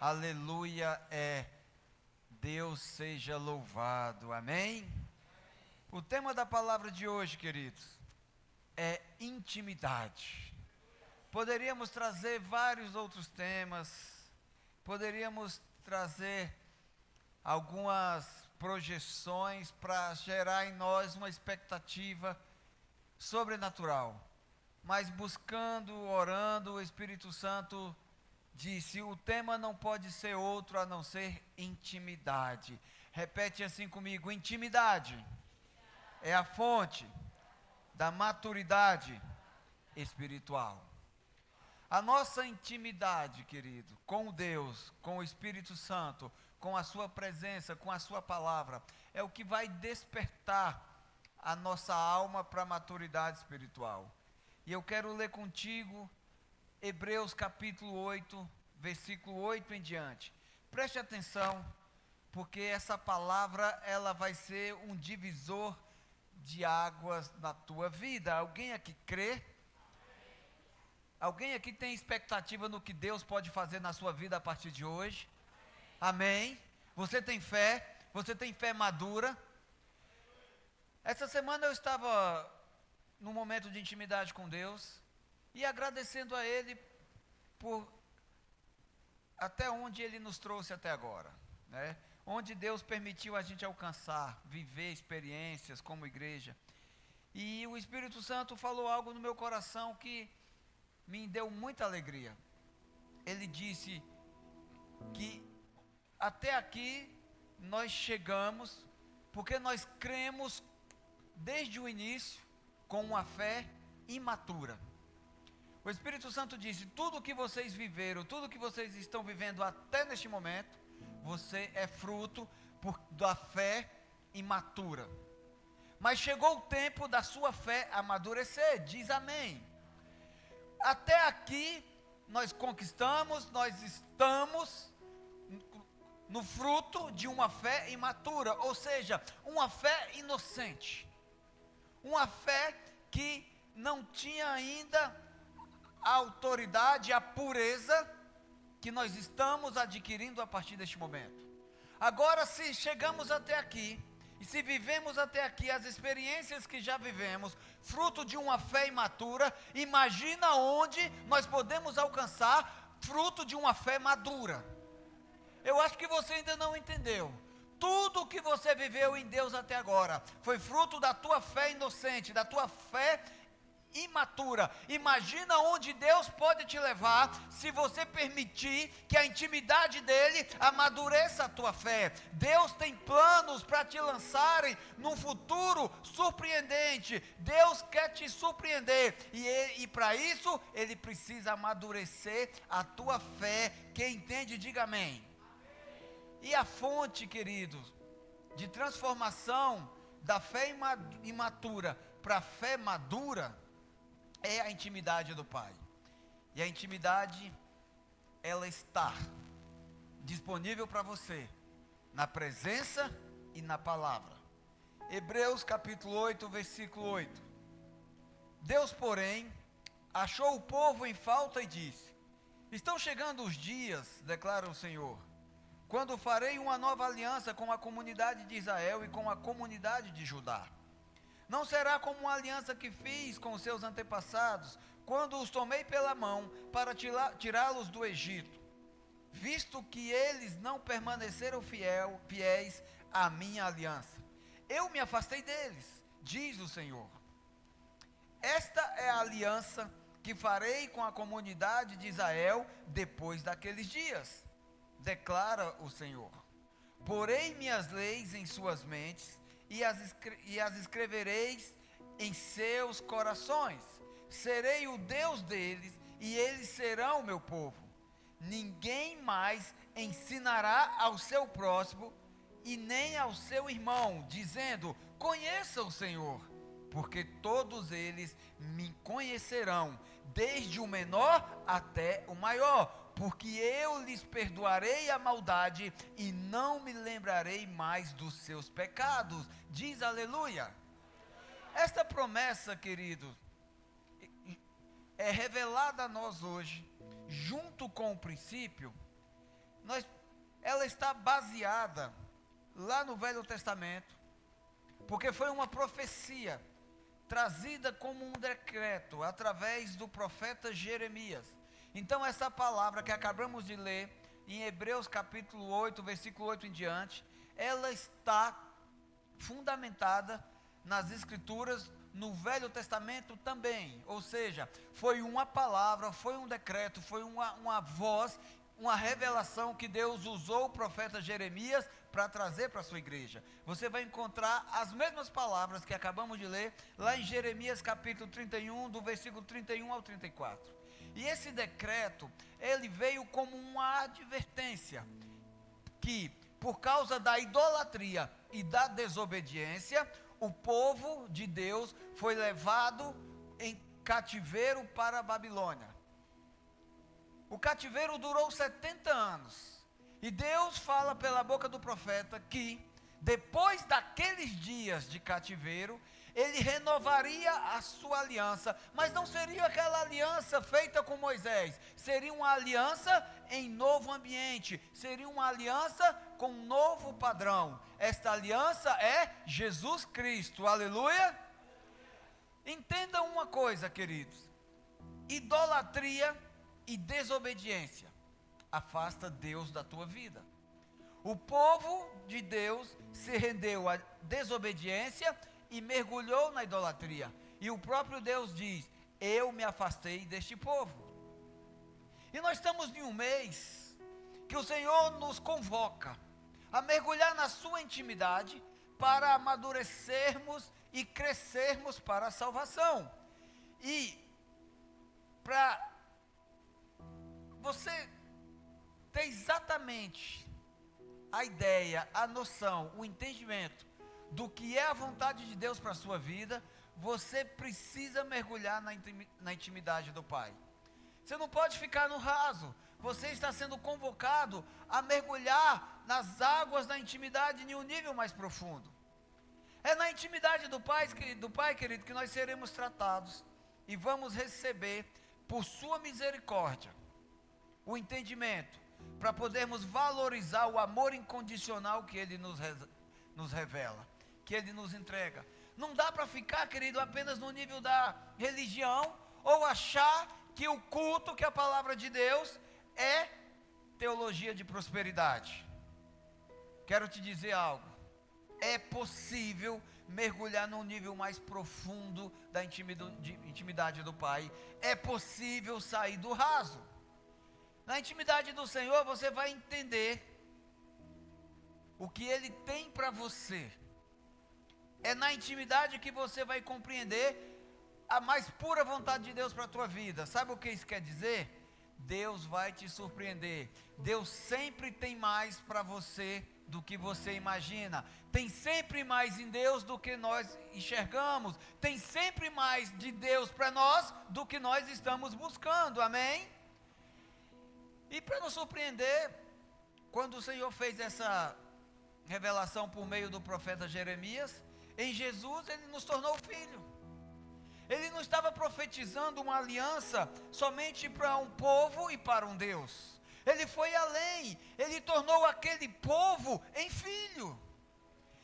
Aleluia, Deus seja louvado, amém? O tema da palavra de hoje, queridos, é intimidade. Poderíamos trazer vários outros temas, poderíamos trazer algumas projeções para gerar em nós uma expectativa sobrenatural, mas buscando, orando, o Espírito Santo disse: o tema não pode ser outro a não ser intimidade. Repete assim comigo: intimidade é a fonte da maturidade espiritual. A nossa intimidade, querido, com Deus, com o Espírito Santo, com a sua presença, com a sua palavra, é o que vai despertar a nossa alma para a maturidade espiritual. E eu quero ler contigo Hebreus capítulo 8, versículo 8 em diante. Preste atenção, porque essa palavra ela vai ser um divisor de águas na tua vida. Alguém aqui crê? Alguém aqui tem expectativa no que Deus pode fazer na sua vida a partir de hoje? Amém? Você tem fé? Você tem fé madura? Essa semana eu estava num momento de intimidade com Deus e agradecendo a Ele por até onde Ele nos trouxe até agora, né? Onde Deus permitiu a gente alcançar, viver experiências como igreja. E o Espírito Santo falou algo no meu coração que me deu muita alegria. Ele disse que até aqui nós chegamos porque nós cremos desde o início com uma fé imatura. O Espírito Santo disse: tudo que vocês viveram, tudo que vocês estão vivendo até neste momento, você é fruto da fé imatura. Mas chegou o tempo da sua fé amadurecer, diz amém. Até aqui nós conquistamos, nós estamos no fruto de uma fé imatura, ou seja, uma fé inocente, uma fé que não tinha ainda a autoridade, a pureza que nós estamos adquirindo a partir deste momento. Agora, se chegamos até aqui, e se vivemos até aqui as experiências que já vivemos, fruto de uma fé imatura, imagina onde nós podemos alcançar fruto de uma fé madura. Eu acho que você ainda não entendeu. Tudo que você viveu em Deus até agora foi fruto da tua fé inocente, da tua fé imatura. Imagina onde Deus pode te levar se você permitir que a intimidade dele amadureça a tua fé. Deus tem planos para te lançarem num futuro surpreendente. Deus quer te surpreender e para isso ele precisa amadurecer a tua fé. Quem entende, diga amém. E a fonte, queridos, de transformação da fé imatura para a fé madura é a intimidade do Pai. E a intimidade, ela está disponível para você na presença e na palavra. Hebreus capítulo 8, versículo 8. Deus, porém, achou o povo em falta e disse: estão chegando os dias, declara o Senhor, quando farei uma nova aliança com a comunidade de Israel e com a comunidade de Judá. Não será como uma aliança que fiz com os seus antepassados, quando os tomei pela mão para tirá-los do Egito, visto que eles não permaneceram fiéis à minha aliança. Eu me afastei deles, diz o Senhor. Esta é a aliança que farei com a comunidade de Israel depois daqueles dias, declara o Senhor. Porei minhas leis em suas mentes e as escrevereis em seus corações. Serei o Deus deles e eles serão o meu povo. Ninguém mais ensinará ao seu próximo e nem ao seu irmão, dizendo: conheça o Senhor, porque todos eles me conhecerão, desde o menor até o maior, porque eu lhes perdoarei a maldade e não me lembrarei mais dos seus pecados, diz aleluia. Esta promessa, querido, é revelada a nós hoje, junto com o princípio ela está baseada lá no Velho Testamento, porque foi uma profecia trazida como um decreto através do profeta Jeremias. Então essa palavra que acabamos de ler em Hebreus capítulo 8, versículo 8 em diante, ela está fundamentada nas escrituras no Velho Testamento também. Ou seja, foi uma palavra, foi um decreto, foi uma voz, uma revelação que Deus usou o profeta Jeremias para trazer para a sua igreja. Você vai encontrar as mesmas palavras que acabamos de ler lá em Jeremias capítulo 31, do versículo 31 ao 34. E esse decreto, ele veio como uma advertência, que por causa da idolatria e da desobediência, o povo de Deus foi levado em cativeiro para a Babilônia. O cativeiro durou 70 anos. E Deus fala pela boca do profeta que, depois daqueles dias de cativeiro, ele renovaria a sua aliança, mas não seria aquela aliança feita com Moisés, seria uma aliança em novo ambiente, seria uma aliança com um novo padrão. Esta aliança é Jesus Cristo, aleluia. Entendam uma coisa, queridos: idolatria e desobediência afasta Deus da tua vida. O povo de Deus se rendeu à desobediência e mergulhou na idolatria. E o próprio Deus diz: eu me afastei deste povo. E nós estamos em um mês que o Senhor nos convoca a mergulhar na sua intimidade para amadurecermos e crescermos para a salvação. E para você ter exatamente a ideia, a noção, o entendimento do que é a vontade de Deus para a sua vida, você precisa mergulhar na intimidade do Pai. Você não pode ficar no raso. Você está sendo convocado a mergulhar nas águas da intimidade em um nível mais profundo. É na intimidade do Pai, querido, que nós seremos tratados e vamos receber, por sua misericórdia, o entendimento, para podermos valorizar o amor incondicional que Ele nos revela, que Ele nos entrega. Não dá para ficar, querido, apenas no nível da religião, ou achar que o culto, que a palavra de Deus, é teologia de prosperidade. Quero te dizer algo: é possível mergulhar num nível mais profundo da intimidade do Pai. É possível sair do raso. Na intimidade do Senhor você vai entender o que Ele tem para você. É na intimidade que você vai compreender a mais pura vontade de Deus para a tua vida. Sabe o que isso quer dizer? Deus vai te surpreender. Deus sempre tem mais para você do que você imagina. Tem sempre mais em Deus do que nós enxergamos. Tem sempre mais de Deus para nós do que nós estamos buscando. Amém? E para nos surpreender, quando o Senhor fez essa revelação por meio do profeta Jeremias, em Jesus Ele nos tornou filho. Ele não estava profetizando uma aliança somente para um povo e para um Deus. Ele foi além, Ele tornou aquele povo em filho.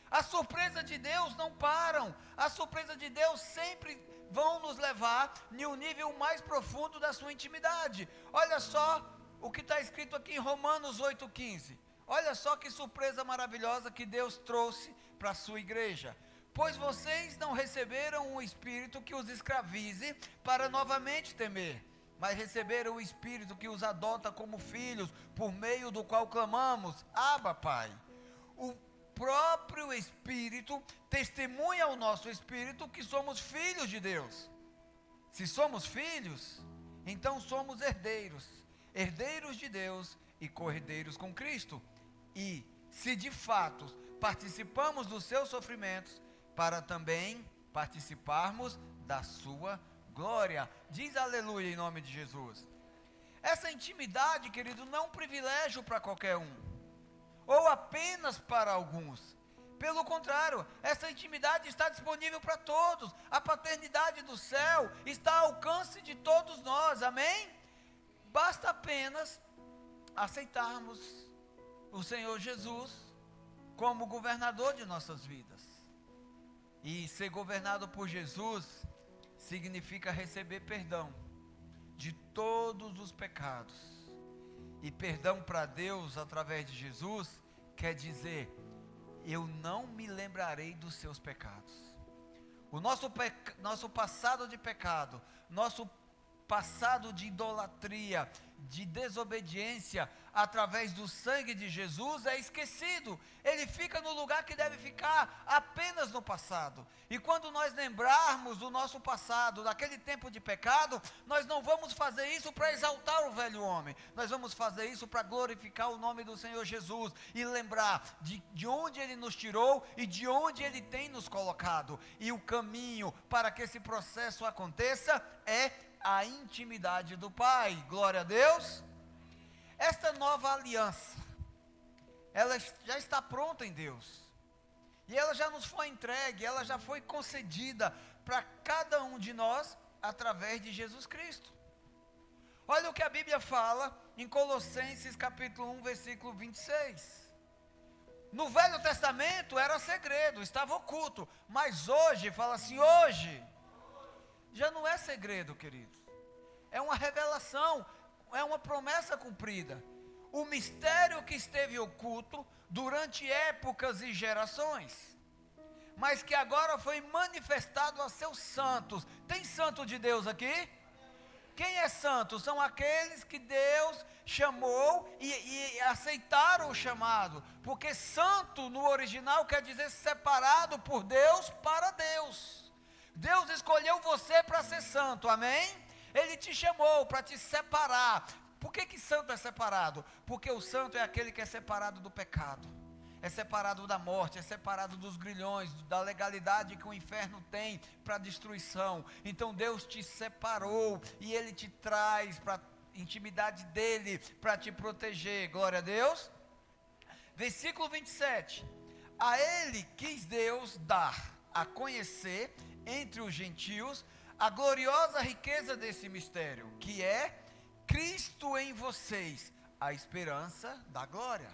A surpresa de Deus não param, a surpresa de Deus sempre vão nos levar em um nível mais profundo da sua intimidade. Olha só o que está escrito aqui em Romanos 8,15. Olha só que surpresa maravilhosa que Deus trouxe para a sua igreja. Pois vocês não receberam um espírito que os escravize para novamente temer, mas receberam o espírito que os adota como filhos, por meio do qual clamamos: Abba, Pai. O próprio Espírito testemunha ao nosso espírito que somos filhos de Deus. Se somos filhos, então somos herdeiros, herdeiros de Deus e co-herdeiros com Cristo. E se de fato participamos dos seus sofrimentos, para também participarmos da sua glória. Diz aleluia em nome de Jesus. Essa intimidade, querido, não é um privilégio para qualquer um, ou apenas para alguns. Pelo contrário, essa intimidade está disponível para todos. A paternidade do céu está ao alcance de todos nós, amém? Basta apenas aceitarmos o Senhor Jesus como governador de nossas vidas. E ser governado por Jesus significa receber perdão de todos os pecados. E perdão para Deus através de Jesus quer dizer: eu não me lembrarei dos seus pecados. O nosso passado de pecado, nosso passado de idolatria, de desobediência, através do sangue de Jesus é esquecido. Ele fica no lugar que deve ficar, apenas no passado. E quando nós lembrarmos do nosso passado, daquele tempo de pecado, nós não vamos fazer isso para exaltar o velho homem, nós vamos fazer isso para glorificar o nome do Senhor Jesus e lembrar de onde Ele nos tirou e de onde Ele tem nos colocado. E o caminho para que esse processo aconteça é a intimidade do Pai. Glória a Deus. Esta nova aliança, ela já está pronta em Deus, e ela já nos foi entregue, ela já foi concedida para cada um de nós, através de Jesus Cristo. Olha o que a Bíblia fala em Colossenses capítulo 1, versículo 26. No Velho Testamento era segredo, estava oculto, mas hoje, fala assim, hoje, já não é segredo, queridos, é uma revelação, é uma promessa cumprida. O mistério que esteve oculto durante épocas e gerações, mas que agora foi manifestado a seus santos. Tem santo de Deus aqui? Quem é santo? São aqueles que Deus chamou e aceitaram o chamado, porque santo no original quer dizer separado por Deus para Deus. Deus escolheu você para ser santo, amém? Ele te chamou para te separar. Por que santo é separado? Porque o santo é aquele que é separado do pecado, é separado da morte, é separado dos grilhões, da legalidade que o inferno tem para destruição. Então Deus te separou e Ele te traz para a intimidade dEle, para te proteger. Glória a Deus. Versículo 27. A Ele quis Deus dar a conhecer entre os gentios a gloriosa riqueza desse mistério, que é Cristo em vocês, a esperança da glória.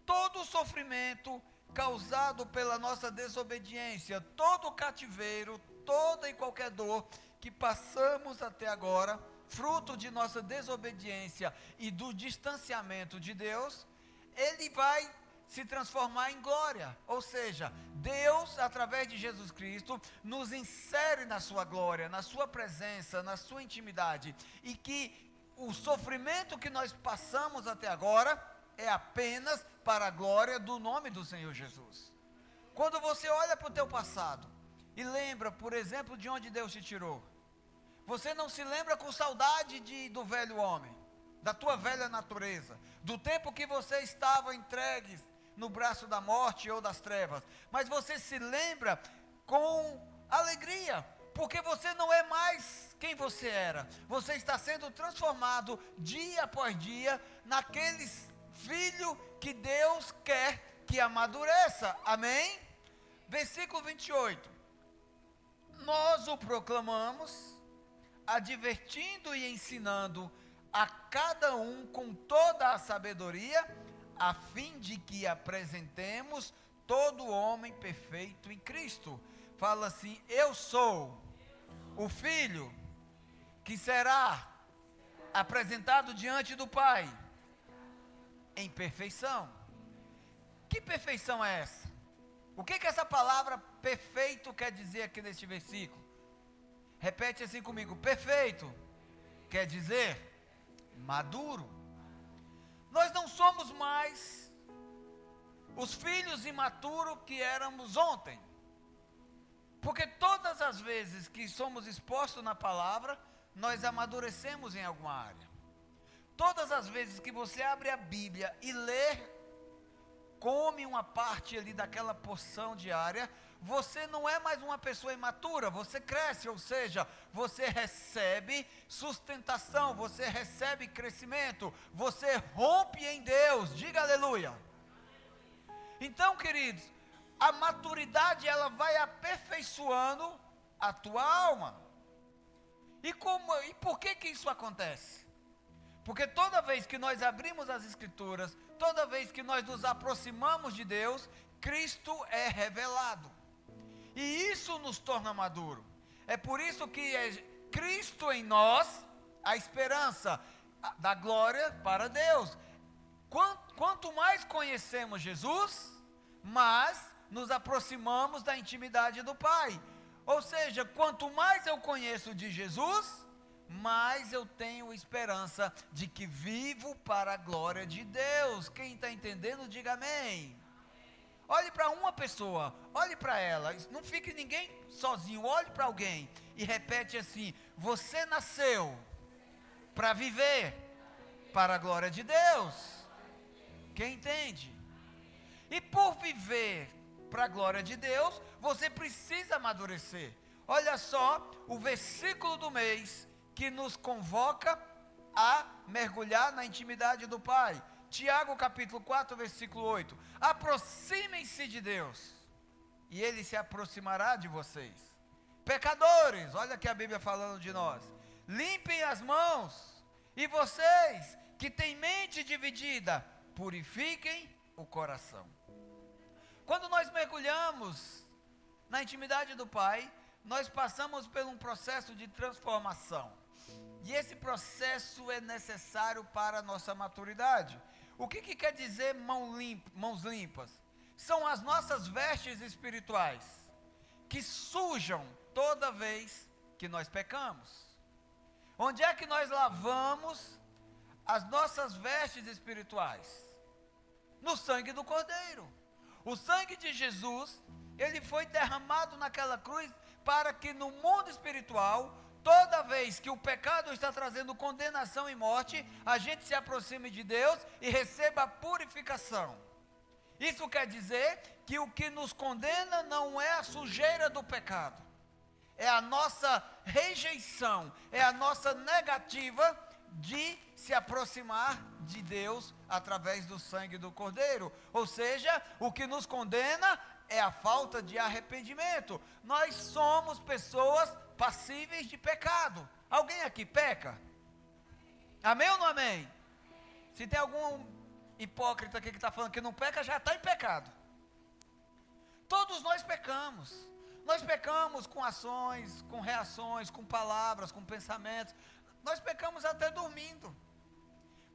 Todo o sofrimento causado pela nossa desobediência, todo o cativeiro, toda e qualquer dor que passamos até agora, fruto de nossa desobediência e do distanciamento de Deus, Ele vai se transformar em glória. Ou seja, Deus, através de Jesus Cristo, nos insere na sua glória, na sua presença, na sua intimidade, e que o sofrimento que nós passamos até agora é apenas para a glória do nome do Senhor Jesus. Quando você olha para o teu passado e lembra, por exemplo, de onde Deus te tirou, você não se lembra com saudade do velho homem, da tua velha natureza, do tempo que você estava entregue no braço da morte ou das trevas, mas você se lembra com alegria, porque você não é mais quem você era, você está sendo transformado dia após dia naquele filho que Deus quer que amadureça, amém? Versículo 28, nós o proclamamos, advertindo e ensinando a cada um com toda a sabedoria, a fim de que apresentemos todo homem perfeito em Cristo. Fala assim, eu sou o Filho que será apresentado diante do Pai em perfeição. Que perfeição é essa? O que essa palavra perfeito quer dizer aqui neste versículo? Repete assim comigo, perfeito quer dizer maduro. Nós não somos mais os filhos imaturos que éramos ontem, porque todas as vezes que somos expostos na palavra, nós amadurecemos em alguma área. Todas as vezes que você abre a Bíblia e lê, come uma parte ali daquela porção diária, você não é mais uma pessoa imatura, você cresce, ou seja, você recebe sustentação, você recebe crescimento, você rompe em Deus, diga aleluia. Então, queridos, a maturidade ela vai aperfeiçoando a tua alma. E por que isso acontece? Porque toda vez que nós abrimos as Escrituras, toda vez que nós nos aproximamos de Deus, Cristo é revelado. E isso nos torna maduro. É por isso que é Cristo em nós, a esperança da glória para Deus. Quanto mais conhecemos Jesus, mais nos aproximamos da intimidade do Pai. Ou seja, quanto mais eu conheço de Jesus, mais eu tenho esperança de que vivo para a glória de Deus. Quem está entendendo, diga amém. Olhe para uma pessoa, olhe para ela, não fique ninguém sozinho, olhe para alguém e repete assim: você nasceu para viver para a glória de Deus. Quem entende? E por viver para a glória de Deus, você precisa amadurecer. Olha só o versículo do mês que nos convoca a mergulhar na intimidade do Pai. Tiago capítulo 4, versículo 8. Aproximem-se de Deus, e Ele se aproximará de vocês. Pecadores, olha aqui a Bíblia falando de nós. Limpem as mãos, e vocês que têm mente dividida, purifiquem o coração. Quando nós mergulhamos na intimidade do Pai, nós passamos por um processo de transformação. E esse processo é necessário para a nossa maturidade. O que quer dizer mãos limpas? São as nossas vestes espirituais, que sujam toda vez que nós pecamos. Onde é que nós lavamos as nossas vestes espirituais? No sangue do Cordeiro. O sangue de Jesus, ele foi derramado naquela cruz para que no mundo espiritual, toda vez que o pecado está trazendo condenação e morte, a gente se aproxime de Deus e receba a purificação. Isso quer dizer que o que nos condena não é a sujeira do pecado, é a nossa rejeição, é a nossa negativa de se aproximar de Deus através do sangue do Cordeiro. Ou seja, o que nos condena é a falta de arrependimento. Nós somos pessoas passíveis de pecado. Alguém aqui peca? Amém ou não amém? Se tem algum hipócrita aqui que está falando que não peca, já está em pecado. Todos nós pecamos. Nós pecamos com ações, com reações, com palavras, com pensamentos. Nós pecamos até dormindo.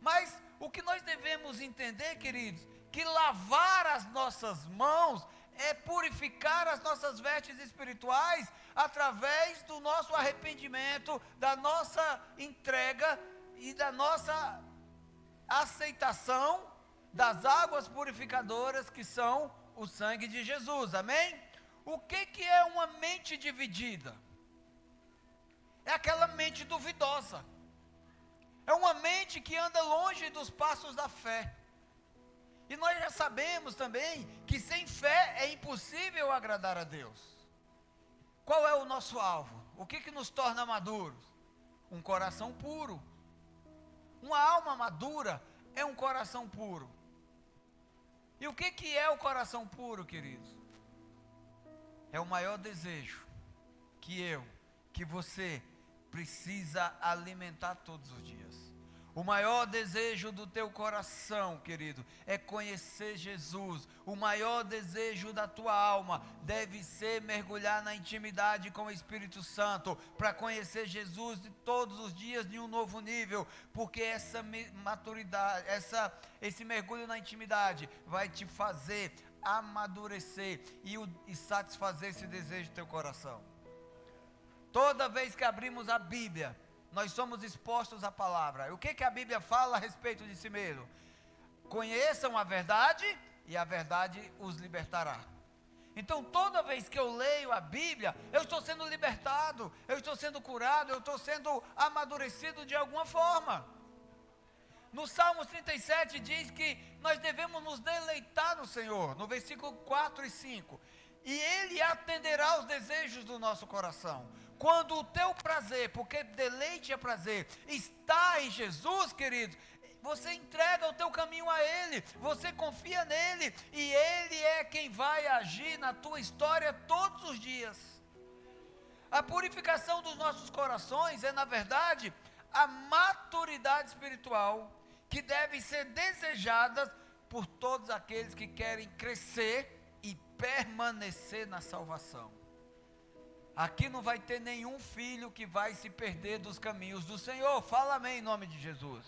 Mas o que nós devemos entender, queridos, que lavar as nossas mãos é purificar as nossas vestes espirituais através do nosso arrependimento, da nossa entrega e da nossa aceitação das águas purificadoras que são o sangue de Jesus, amém? O que é uma mente dividida? É aquela mente duvidosa, é uma mente que anda longe dos passos da fé. E nós já sabemos também que sem fé é impossível agradar a Deus. Qual é o nosso alvo? O que nos torna maduros? Um coração puro. Uma alma madura é um coração puro. E o que é o coração puro, queridos? É o maior desejo que você precisa alimentar todos os dias. O maior desejo do teu coração, querido, é conhecer Jesus. O maior desejo da tua alma deve ser mergulhar na intimidade com o Espírito Santo, para conhecer Jesus de todos os dias de um novo nível, porque essa maturidade, esse mergulho na intimidade vai te fazer amadurecer e satisfazer esse desejo do teu coração. Toda vez que abrimos a Bíblia, nós somos expostos à palavra. O que a Bíblia fala a respeito de si mesmo? Conheçam a verdade e a verdade os libertará. Então toda vez que eu leio a Bíblia, eu estou sendo libertado, eu estou sendo curado, eu estou sendo amadurecido de alguma forma. No Salmos 37 diz que nós devemos nos deleitar no Senhor, no versículo 4 e 5. E Ele atenderá aos desejos do nosso coração. Quando o teu prazer, porque deleite é prazer, está em Jesus, querido, você entrega o teu caminho a Ele, você confia nele, e Ele é quem vai agir na tua história todos os dias. A purificação dos nossos corações é, na verdade, a maturidade maturidade espiritual que devem ser desejadas por todos aqueles que querem crescer e permanecer na salvação. Aqui não vai ter nenhum filho que vai se perder dos caminhos do Senhor. Fala amém em nome de Jesus.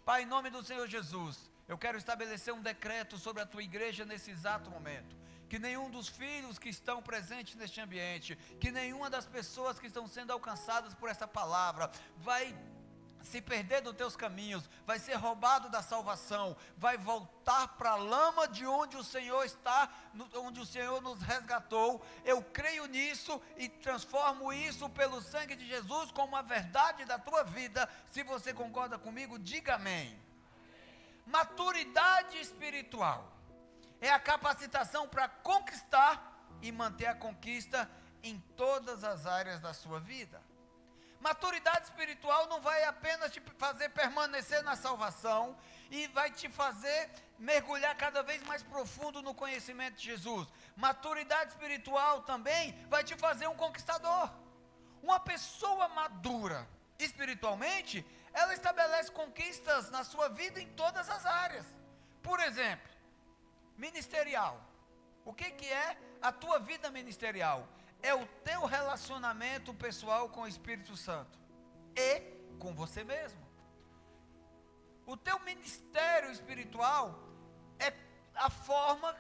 Pai, em nome do Senhor Jesus, eu quero estabelecer um decreto sobre a tua igreja nesse exato momento. Que nenhum dos filhos que estão presentes neste ambiente, que nenhuma das pessoas que estão sendo alcançadas por essa palavra vai se perder dos teus caminhos, vai ser roubado da salvação, vai voltar para a lama de onde o Senhor está, onde o Senhor nos resgatou. Eu creio nisso e transformo isso pelo sangue de Jesus como a verdade da tua vida. Se você concorda comigo, diga amém. Maturidade espiritual é a capacitação para conquistar e manter a conquista em todas as áreas da sua vida. Maturidade espiritual não vai apenas te fazer permanecer na salvação e vai te fazer mergulhar cada vez mais profundo no conhecimento de Jesus. Maturidade espiritual também vai te fazer um conquistador. Uma pessoa madura espiritualmente, ela estabelece conquistas na sua vida em todas as áreas. Por exemplo, ministerial. O que é a tua vida ministerial? É o teu relacionamento pessoal com o Espírito Santo e com você mesmo. O teu ministério espiritual é a forma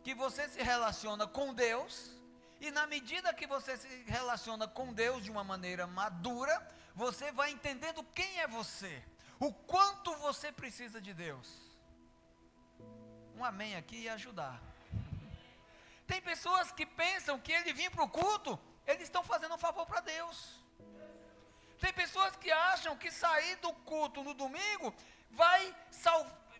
que você se relaciona com Deus, e na medida que você se relaciona com Deus de uma maneira madura, você vai entendendo quem é você, o quanto você precisa de Deus. Um amém aqui ia ajudar. Tem pessoas que pensam que ele vir para o culto, eles estão fazendo um favor para Deus. Tem pessoas que acham que sair do culto no domingo,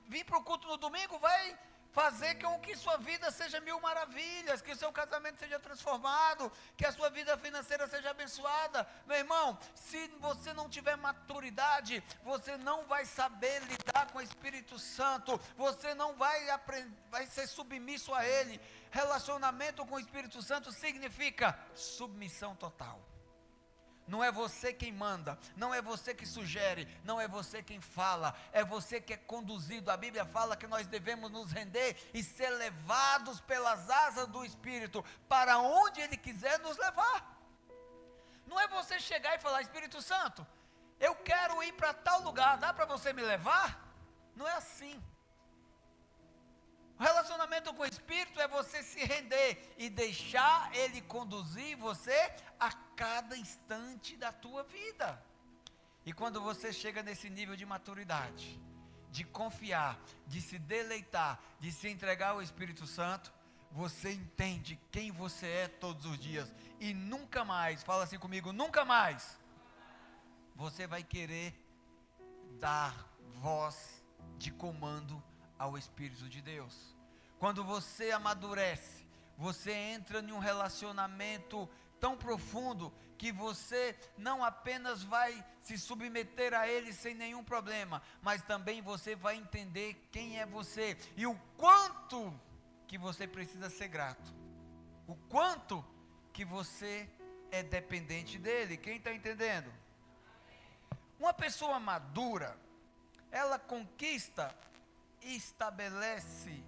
vir para o culto no domingo, vai fazer com que sua vida seja mil maravilhas, que o seu casamento seja transformado, que a sua vida financeira seja abençoada. Meu irmão, se você não tiver maturidade, você não vai saber lidar com o Espírito Santo, você não vai ser submisso a Ele. Relacionamento com o Espírito Santo significa submissão total. Não é você quem manda, não é você que sugere, não é você quem fala, é você que é conduzido. A Bíblia fala que nós devemos nos render e ser levados pelas asas do Espírito, para onde Ele quiser nos levar. Não é você chegar e falar: Espírito Santo, eu quero ir para tal lugar, dá para você me levar? Não é assim. O relacionamento com o Espírito é você se render e deixar Ele conduzir você a cada instante da tua vida. E quando você chega nesse nível de maturidade, de confiar, de se deleitar, de se entregar ao Espírito Santo, você entende quem você é todos os dias. E nunca mais, fala assim comigo, nunca mais, você vai querer dar voz de comando ao Espírito de Deus. Quando você amadurece, você entra em um relacionamento tão profundo que você não apenas vai se submeter a Ele sem nenhum problema, mas também você vai entender quem é você e o quanto que você precisa ser grato, o quanto que você é dependente dEle. Quem está entendendo? Uma pessoa madura, ela conquista e estabelece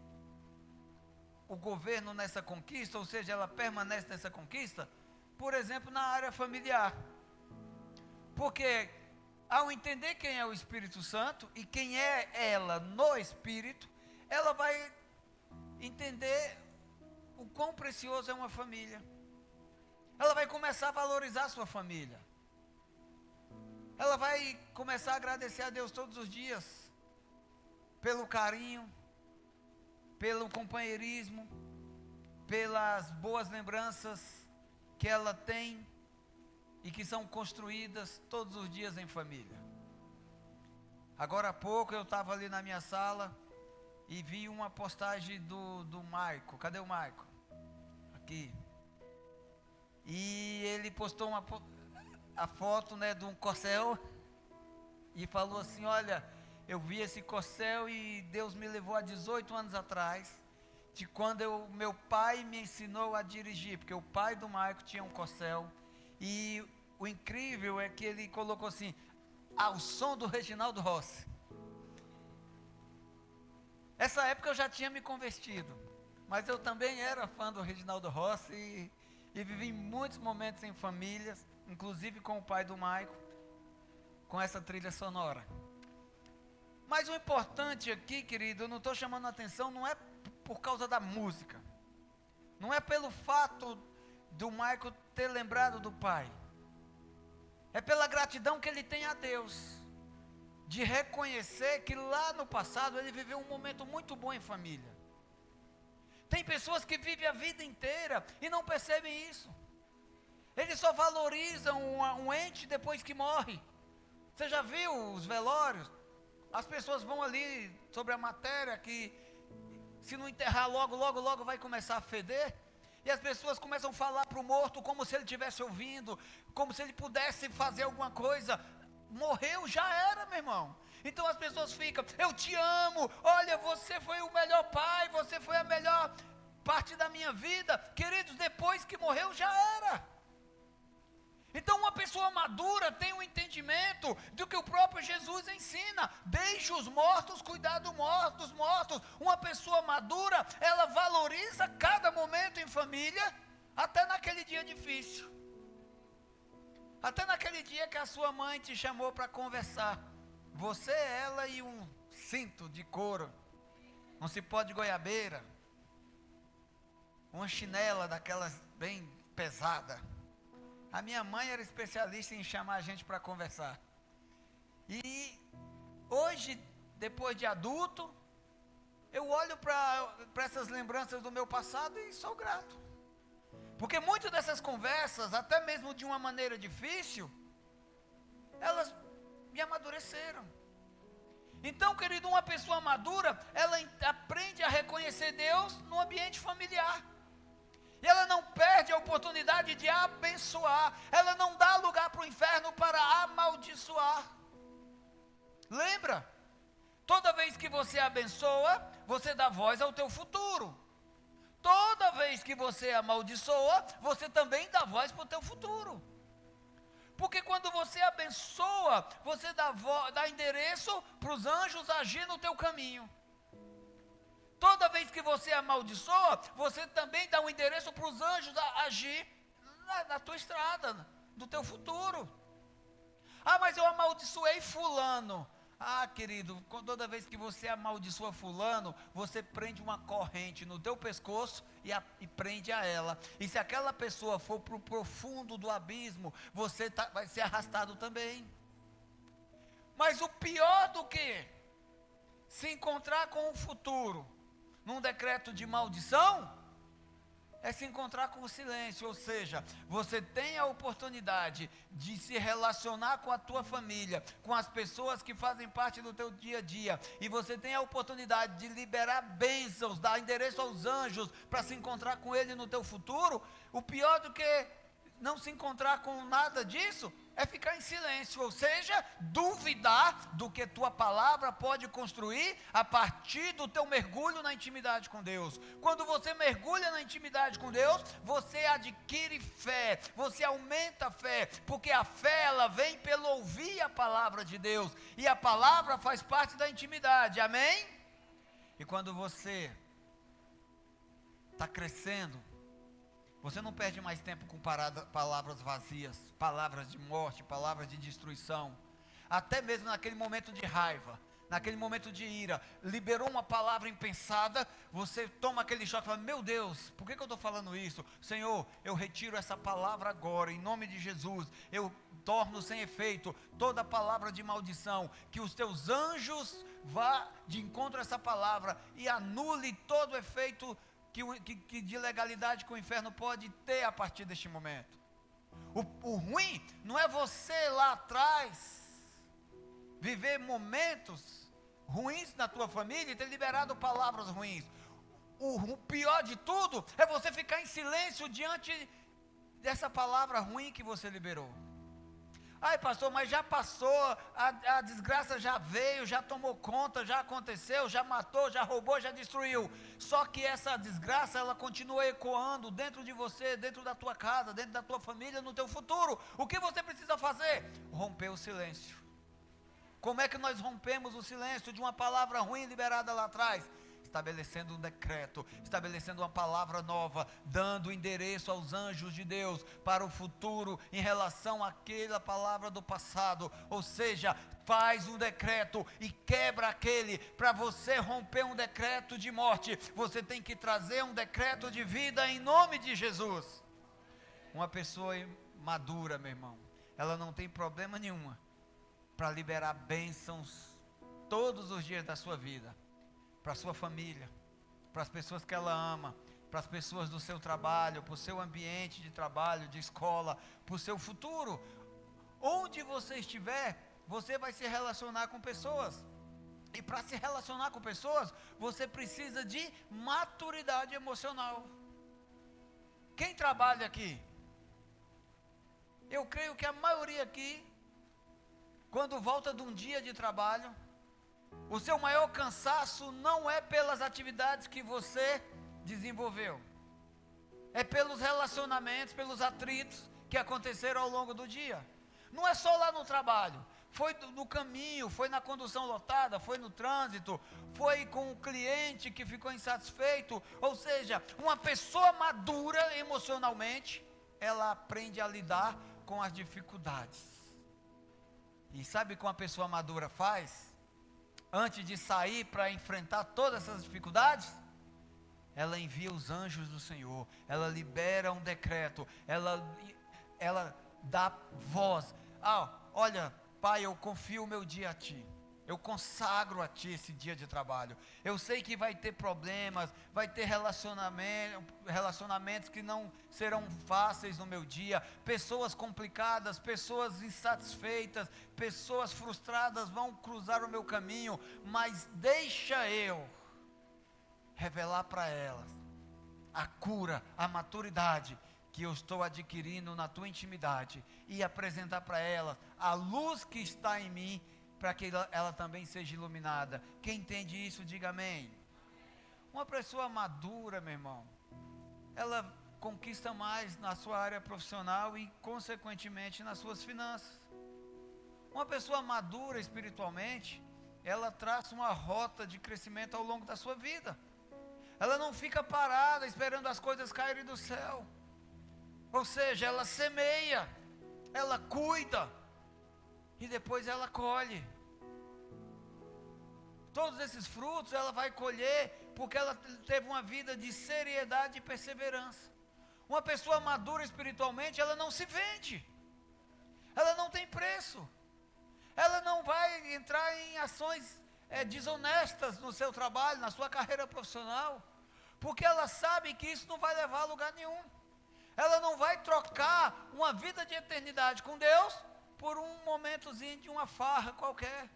o governo nessa conquista, ou seja, ela permanece nessa conquista, por exemplo, na área familiar. Porque ao entender quem é o Espírito Santo e quem é ela no Espírito, ela vai entender o quão precioso é uma família. Ela vai começar a valorizar a sua família. Ela vai começar a agradecer a Deus todos os dias pelo carinho, pelo companheirismo, pelas boas lembranças que ela tem e que são construídas todos os dias em família. Agora há pouco eu estava ali na minha sala e vi uma postagem do Maico. Cadê o Maico? Aqui. E ele postou a foto, né, de um corcel e falou assim: olha, eu vi esse corcel e Deus me levou há 18 anos atrás, de quando meu pai me ensinou a dirigir, porque o pai do Maico tinha um corcel, e o incrível é que ele colocou assim: ao som do Reginaldo Rossi. Essa época eu já tinha me convertido, mas eu também era fã do Reginaldo Rossi e vivi muitos momentos em famílias, inclusive com o pai do Maico, com essa trilha sonora. Mas o importante aqui, querido, eu não estou chamando a atenção, não é por causa da música, não é pelo fato do Maico ter lembrado do pai, é pela gratidão que ele tem a Deus, de reconhecer que lá no passado ele viveu um momento muito bom em família. Tem pessoas que vivem a vida inteira e não percebem isso. Eles só valorizam um ente depois que morre. Você já viu os velórios? As pessoas vão ali sobre a matéria que se não enterrar logo vai começar a feder. E as pessoas começam a falar para o morto como se ele estivesse ouvindo, como se ele pudesse fazer alguma coisa. Morreu, já era, meu irmão. Então as pessoas ficam, eu te amo, olha, você foi o melhor pai, você foi a melhor parte da minha vida. Queridos, depois que morreu, já era. Então uma pessoa madura tem um entendimento do que o próprio Jesus ensina. Deixe os mortos cuidar dos mortos. Uma pessoa madura, ela valoriza cada momento em família, até naquele dia difícil. Até naquele dia que a sua mãe te chamou para conversar. Você, ela e um cinto de couro, um cipó de goiabeira, uma chinela daquelas bem pesada. A minha mãe era especialista em chamar a gente para conversar. E hoje, depois de adulto, eu olho para essas lembranças do meu passado e sou grato. Porque muitas dessas conversas, até mesmo de uma maneira difícil, elas me amadureceram. Então, querido, uma pessoa madura, ela aprende a reconhecer Deus no ambiente familiar. E ela não perde a oportunidade de abençoar. Ela não dá lugar para o inferno para amaldiçoar. Lembra? Toda vez que você abençoa, você dá voz ao teu futuro. Toda vez que você amaldiçoa, você também dá voz para o teu futuro. Porque quando você abençoa, você dá endereço para os anjos agir no teu caminho. Toda vez que você amaldiçoa, você também dá um endereço para os anjos agir na tua estrada, no teu futuro. Ah, mas eu amaldiçoei fulano. Ah, querido, toda vez que você amaldiçoa fulano, você prende uma corrente no teu pescoço e prende a ela. E se aquela pessoa for para o profundo do abismo, você vai ser arrastado também. Mas o pior do que se encontrar com o futuro num decreto de maldição, é se encontrar com o silêncio. Ou seja, você tem a oportunidade de se relacionar com a tua família, com as pessoas que fazem parte do teu dia a dia, e você tem a oportunidade de liberar bênçãos, dar endereço aos anjos, para se encontrar com ele no teu futuro. O pior do que não se encontrar com nada disso, é ficar em silêncio, ou seja, duvidar do que tua palavra pode construir a partir do teu mergulho na intimidade com Deus. Quando você mergulha na intimidade com Deus, você adquire fé, você aumenta a fé, porque a fé ela vem pelo ouvir a palavra de Deus, e a palavra faz parte da intimidade, amém? E quando você está crescendo, você não perde mais tempo com palavras vazias, palavras de morte, palavras de destruição. Até mesmo naquele momento de raiva, naquele momento de ira, liberou uma palavra impensada, você toma aquele choque e fala, meu Deus, por que eu estou falando isso? Senhor, eu retiro essa palavra agora, em nome de Jesus, eu torno sem efeito toda palavra de maldição, que os teus anjos vá de encontro a essa palavra e anule todo o efeito que de legalidade que o inferno pode ter a partir deste momento. O ruim não é você lá atrás viver momentos ruins na tua família e ter liberado palavras ruins. O pior de tudo é você ficar em silêncio diante dessa palavra ruim que você liberou. Ai, pastor, mas já passou, a desgraça já veio, já tomou conta, já aconteceu, já matou, já roubou, já destruiu. Só que essa desgraça, ela continua ecoando dentro de você, dentro da tua casa, dentro da tua família, no teu futuro. O que você precisa fazer? Romper o silêncio. Como é que nós rompemos o silêncio de uma palavra ruim liberada lá atrás? Estabelecendo um decreto, estabelecendo uma palavra nova, dando endereço aos anjos de Deus para o futuro em relação àquela palavra do passado. Ou seja, faz um decreto e quebra aquele. Para você romper um decreto de morte, você tem que trazer um decreto de vida em nome de Jesus. Uma pessoa madura, meu irmão, ela não tem problema nenhum para liberar bênçãos todos os dias da sua vida, para a sua família, para as pessoas que ela ama, para as pessoas do seu trabalho, para o seu ambiente de trabalho, de escola, para o seu futuro. Onde você estiver, você vai se relacionar com pessoas. E para se relacionar com pessoas, você precisa de maturidade emocional. Quem trabalha aqui? Eu creio que a maioria aqui, quando volta de um dia de trabalho, o seu maior cansaço não é pelas atividades que você desenvolveu, é pelos relacionamentos, pelos atritos que aconteceram ao longo do dia. Não é só lá no trabalho, foi no caminho, foi na condução lotada, foi no trânsito, foi com o cliente que ficou insatisfeito. Ou seja, uma pessoa madura emocionalmente, ela aprende a lidar com as dificuldades. E sabe o que uma pessoa madura faz? Antes de sair para enfrentar todas essas dificuldades, ela envia os anjos do Senhor, ela libera um decreto, ela dá voz. Olha, Pai, eu confio o meu dia a Ti, eu consagro a Ti esse dia de trabalho. Eu sei que vai ter problemas, vai ter relacionamentos que não serão fáceis no meu dia, pessoas complicadas, pessoas insatisfeitas, pessoas frustradas vão cruzar o meu caminho, mas deixa eu revelar para elas a cura, a maturidade que eu estou adquirindo na Tua intimidade e apresentar para elas a luz que está em mim, para que ela também seja iluminada. Quem entende isso, diga amém. Uma pessoa madura, meu irmão, ela conquista mais na sua área profissional e, consequentemente, nas suas finanças. Uma pessoa madura espiritualmente, ela traça uma rota de crescimento ao longo da sua vida. Ela não fica parada esperando as coisas caírem do céu. Ou seja, ela semeia, ela cuida e depois ela colhe. Todos esses frutos ela vai colher porque ela teve uma vida de seriedade e perseverança. Uma pessoa madura espiritualmente, ela não se vende, ela não tem preço, ela não vai entrar em ações desonestas no seu trabalho, na sua carreira profissional, porque ela sabe que isso não vai levar a lugar nenhum. Ela não vai trocar uma vida de eternidade com Deus por um momentozinho de uma farra qualquer.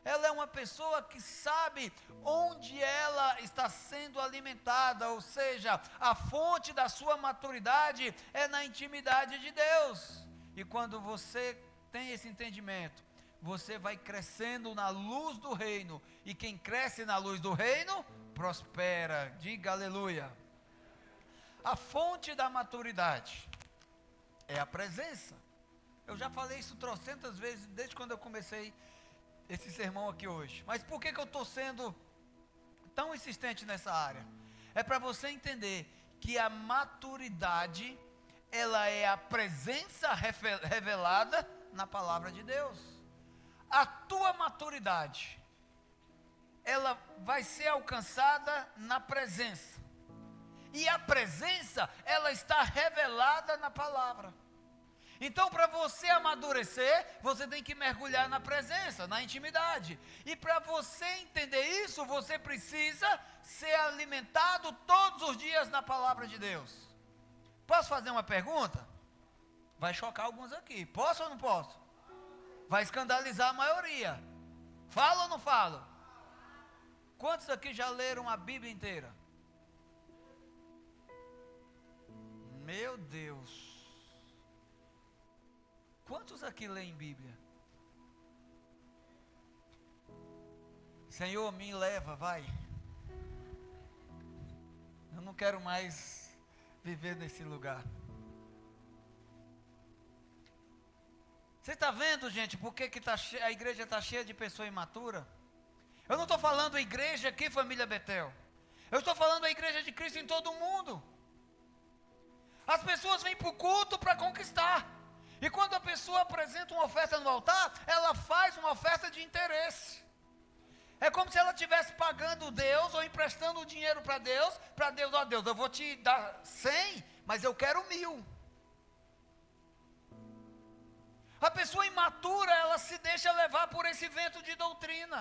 Ela é uma pessoa que sabe onde ela está sendo alimentada, ou seja, a fonte da sua maturidade é na intimidade de Deus. E quando você tem esse entendimento, você vai crescendo na luz do reino, e quem cresce na luz do reino, prospera. Diga aleluia. A fonte da maturidade é a presença. Eu já falei isso trocentas vezes, desde quando eu comecei esse sermão aqui hoje. Mas por que eu estou sendo tão insistente nessa área? É para você entender que a maturidade, ela é a presença revelada na palavra de Deus. A tua maturidade, ela vai ser alcançada na presença. E a presença, ela está revelada na palavra. Então, para você amadurecer, você tem que mergulhar na presença, na intimidade. E para você entender isso, você precisa ser alimentado todos os dias na palavra de Deus. Posso fazer uma pergunta? Vai chocar alguns aqui. Posso ou não posso? Vai escandalizar a maioria. Falo ou não falo? Quantos aqui já leram a Bíblia inteira? Meu Deus. Quantos aqui leem Bíblia? Senhor, me leva, vai. Eu não quero mais viver nesse lugar. Você está vendo, gente, por que a igreja está cheia de pessoa imatura? Eu não estou falando igreja aqui, família Betel. Eu estou falando a igreja de Cristo em todo o mundo. As pessoas vêm para o culto para conquistar. E quando a pessoa apresenta uma oferta no altar, ela faz uma oferta de interesse. É como se ela estivesse pagando Deus ou emprestando o dinheiro para Deus, ó Deus, eu vou te dar 100, mas eu quero 1000. A pessoa imatura, ela se deixa levar por esse vento de doutrina.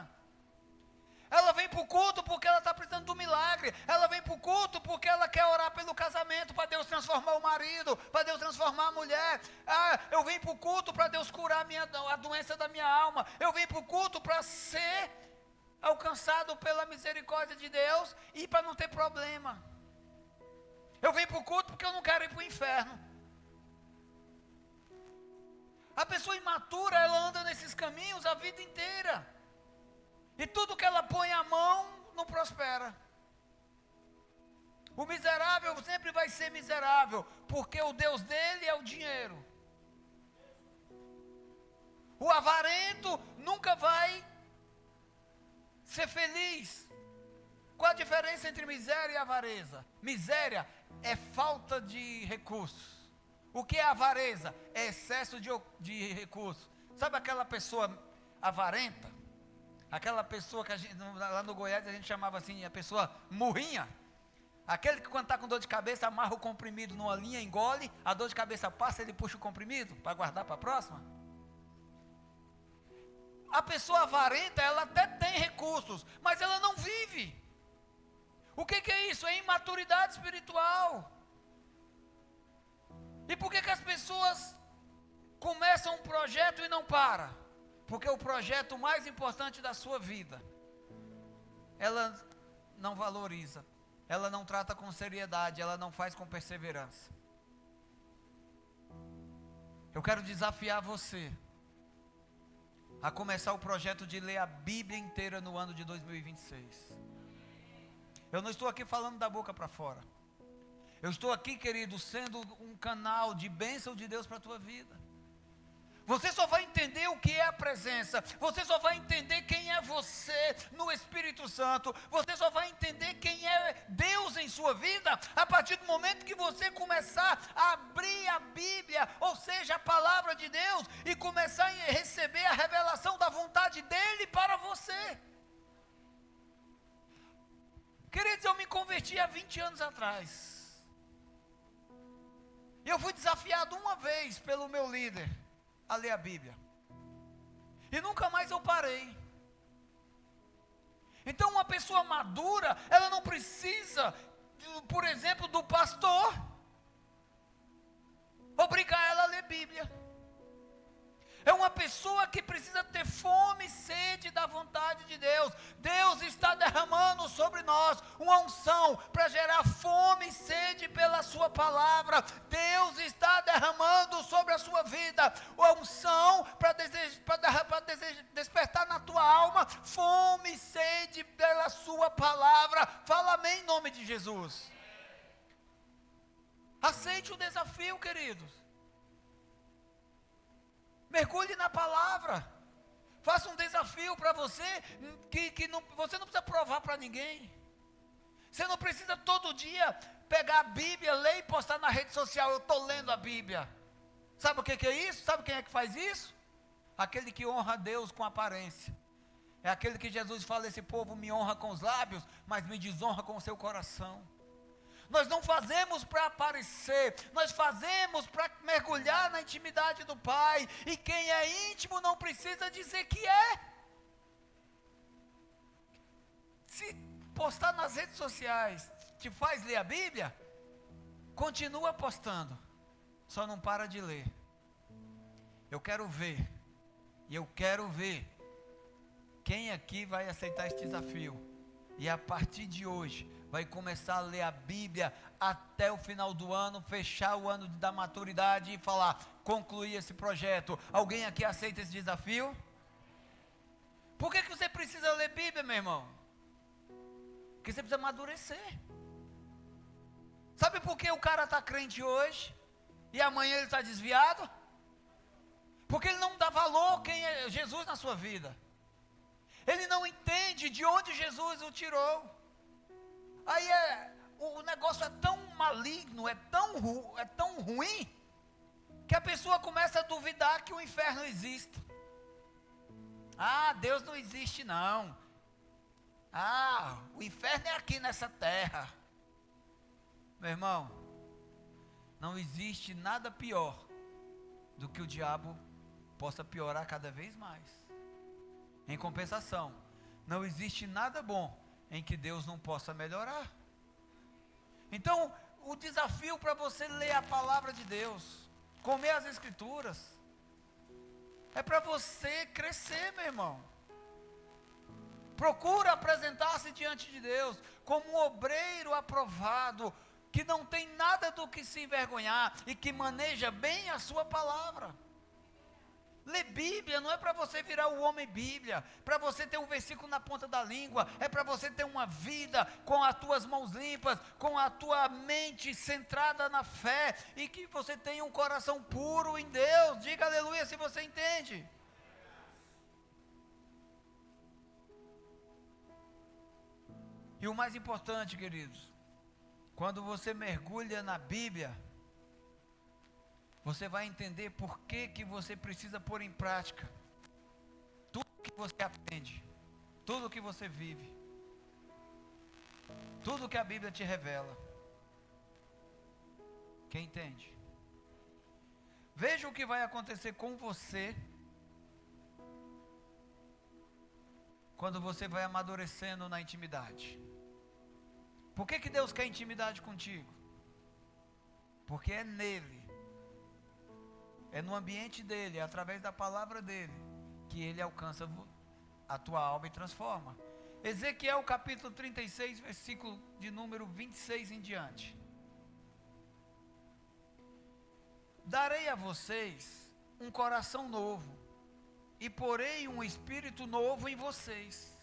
Ela vem para o culto porque ela está precisando do milagre. Ela vem para o culto porque ela quer orar pelo casamento, para Deus transformar o marido, para Deus transformar a mulher. Eu vim para o culto para Deus curar a doença da minha alma. Eu vim para o culto para ser alcançado pela misericórdia de Deus e para não ter problema. Eu vim para o culto porque eu não quero ir para o inferno. A pessoa imatura, ela anda nesses caminhos a vida inteira. E tudo que ela põe a mão, não prospera. O miserável sempre vai ser miserável, porque o Deus dele é o dinheiro. O avarento nunca vai ser feliz. Qual a diferença entre miséria e avareza? Miséria é falta de recursos. O que é avareza? É excesso de recursos. Sabe aquela pessoa avarenta? Aquela pessoa que lá no Goiás a gente chamava assim, a pessoa murrinha. Aquele que quando está com dor de cabeça, amarra o comprimido numa linha, engole, a dor de cabeça passa, ele puxa o comprimido para guardar para a próxima. A pessoa avarenta, ela até tem recursos, mas ela não vive. O que é isso? É imaturidade espiritual. E por que as pessoas começam um projeto e não param? Porque o projeto mais importante da sua vida, ela não valoriza, ela não trata com seriedade, ela não faz com perseverança. Eu quero desafiar você a começar o projeto de ler a Bíblia inteira no ano de 2026. Eu não estou aqui falando da boca para fora. Eu estou aqui, querido, sendo um canal de bênção de Deus para a tua vida. Você só vai entender o que é a presença. Você só vai entender quem é você no Espírito Santo. Você só vai entender quem é Deus em sua vida a partir do momento que você começar a abrir a Bíblia, ou seja, a palavra de Deus, e começar a receber a revelação da vontade dEle para você. Queridos, eu me converti há 20 anos atrás. Eu fui desafiado uma vez pelo meu líder a ler a Bíblia. E nunca mais eu parei. Então uma pessoa madura, ela não precisa, por exemplo, do pastor obrigar ela a ler Bíblia. É uma pessoa que precisa ter fome e sede da vontade de Deus. Deus está derramando sobre nós uma unção para gerar fome e sede pela sua palavra. Deus está derramando sobre a sua vida uma unção para despertar na tua alma fome e sede pela sua palavra. Fala amém em nome de Jesus. Aceite o desafio, queridos. Mergulhe na palavra. Faça um desafio para você, você não precisa provar para ninguém. Você não precisa todo dia pegar a Bíblia, ler e postar na rede social, eu estou lendo a Bíblia. Sabe o que é isso? Sabe quem é que faz isso? Aquele que honra a Deus com aparência. É aquele que Jesus fala, esse povo me honra com os lábios, mas me desonra com o seu coração. Nós não fazemos para aparecer, nós fazemos para mergulhar na intimidade do Pai, e quem é íntimo não precisa dizer que é. Se postar nas redes sociais te faz ler a Bíblia, continua postando, só não para de ler. Eu quero ver, e eu quero ver, quem aqui vai aceitar esse desafio, e a partir de hoje, vai começar a ler a Bíblia até o final do ano, fechar o ano da maturidade e falar, concluir esse projeto. Alguém aqui aceita esse desafio? Por que você precisa ler Bíblia, meu irmão? Porque você precisa amadurecer. Sabe por que o cara está crente hoje e amanhã ele está desviado? Porque ele não dá valor quem é Jesus na sua vida. Ele não entende de onde Jesus o tirou. Aí o negócio é tão maligno, é tão ruim, que a pessoa começa a duvidar que o inferno existe. Ah, Deus não existe não. Ah, o inferno é aqui nessa terra. Meu irmão, não existe nada pior do que o diabo possa piorar cada vez mais. Em compensação, não existe nada bom em que Deus não possa melhorar. Então, o desafio para você ler a palavra de Deus, comer as escrituras, é para você crescer, meu irmão. Procura apresentar-se diante de Deus como um obreiro aprovado, que não tem nada do que se envergonhar e que maneja bem a sua palavra. Ler Bíblia não é para você virar o homem Bíblia, para você ter um versículo na ponta da língua, é para você ter uma vida com as tuas mãos limpas, com a tua mente centrada na fé, e que você tenha um coração puro em Deus. Diga aleluia se você entende. E o mais importante, queridos, quando você mergulha na Bíblia, você vai entender por que você precisa pôr em prática tudo que você aprende, tudo que você vive, tudo que a Bíblia te revela. Quem entende? Veja o que vai acontecer com você quando você vai amadurecendo na intimidade. Por que Deus quer intimidade contigo? Porque é nele, é no ambiente dele, é através da palavra dele, que ele alcança a tua alma e transforma. Ezequiel capítulo 36, versículo de número 26 em diante. Darei a vocês um coração novo, e porei um espírito novo em vocês.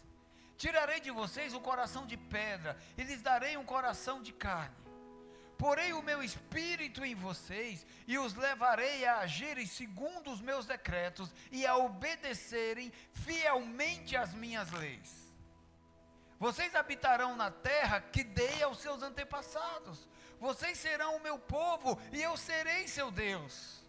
Tirarei de vocês o coração de pedra, e lhes darei um coração de carne. Porei o meu espírito em vocês, e os levarei a agirem segundo os meus decretos, e a obedecerem fielmente às minhas leis. Vocês habitarão na terra que dei aos seus antepassados. Vocês serão o meu povo, e eu serei seu Deus.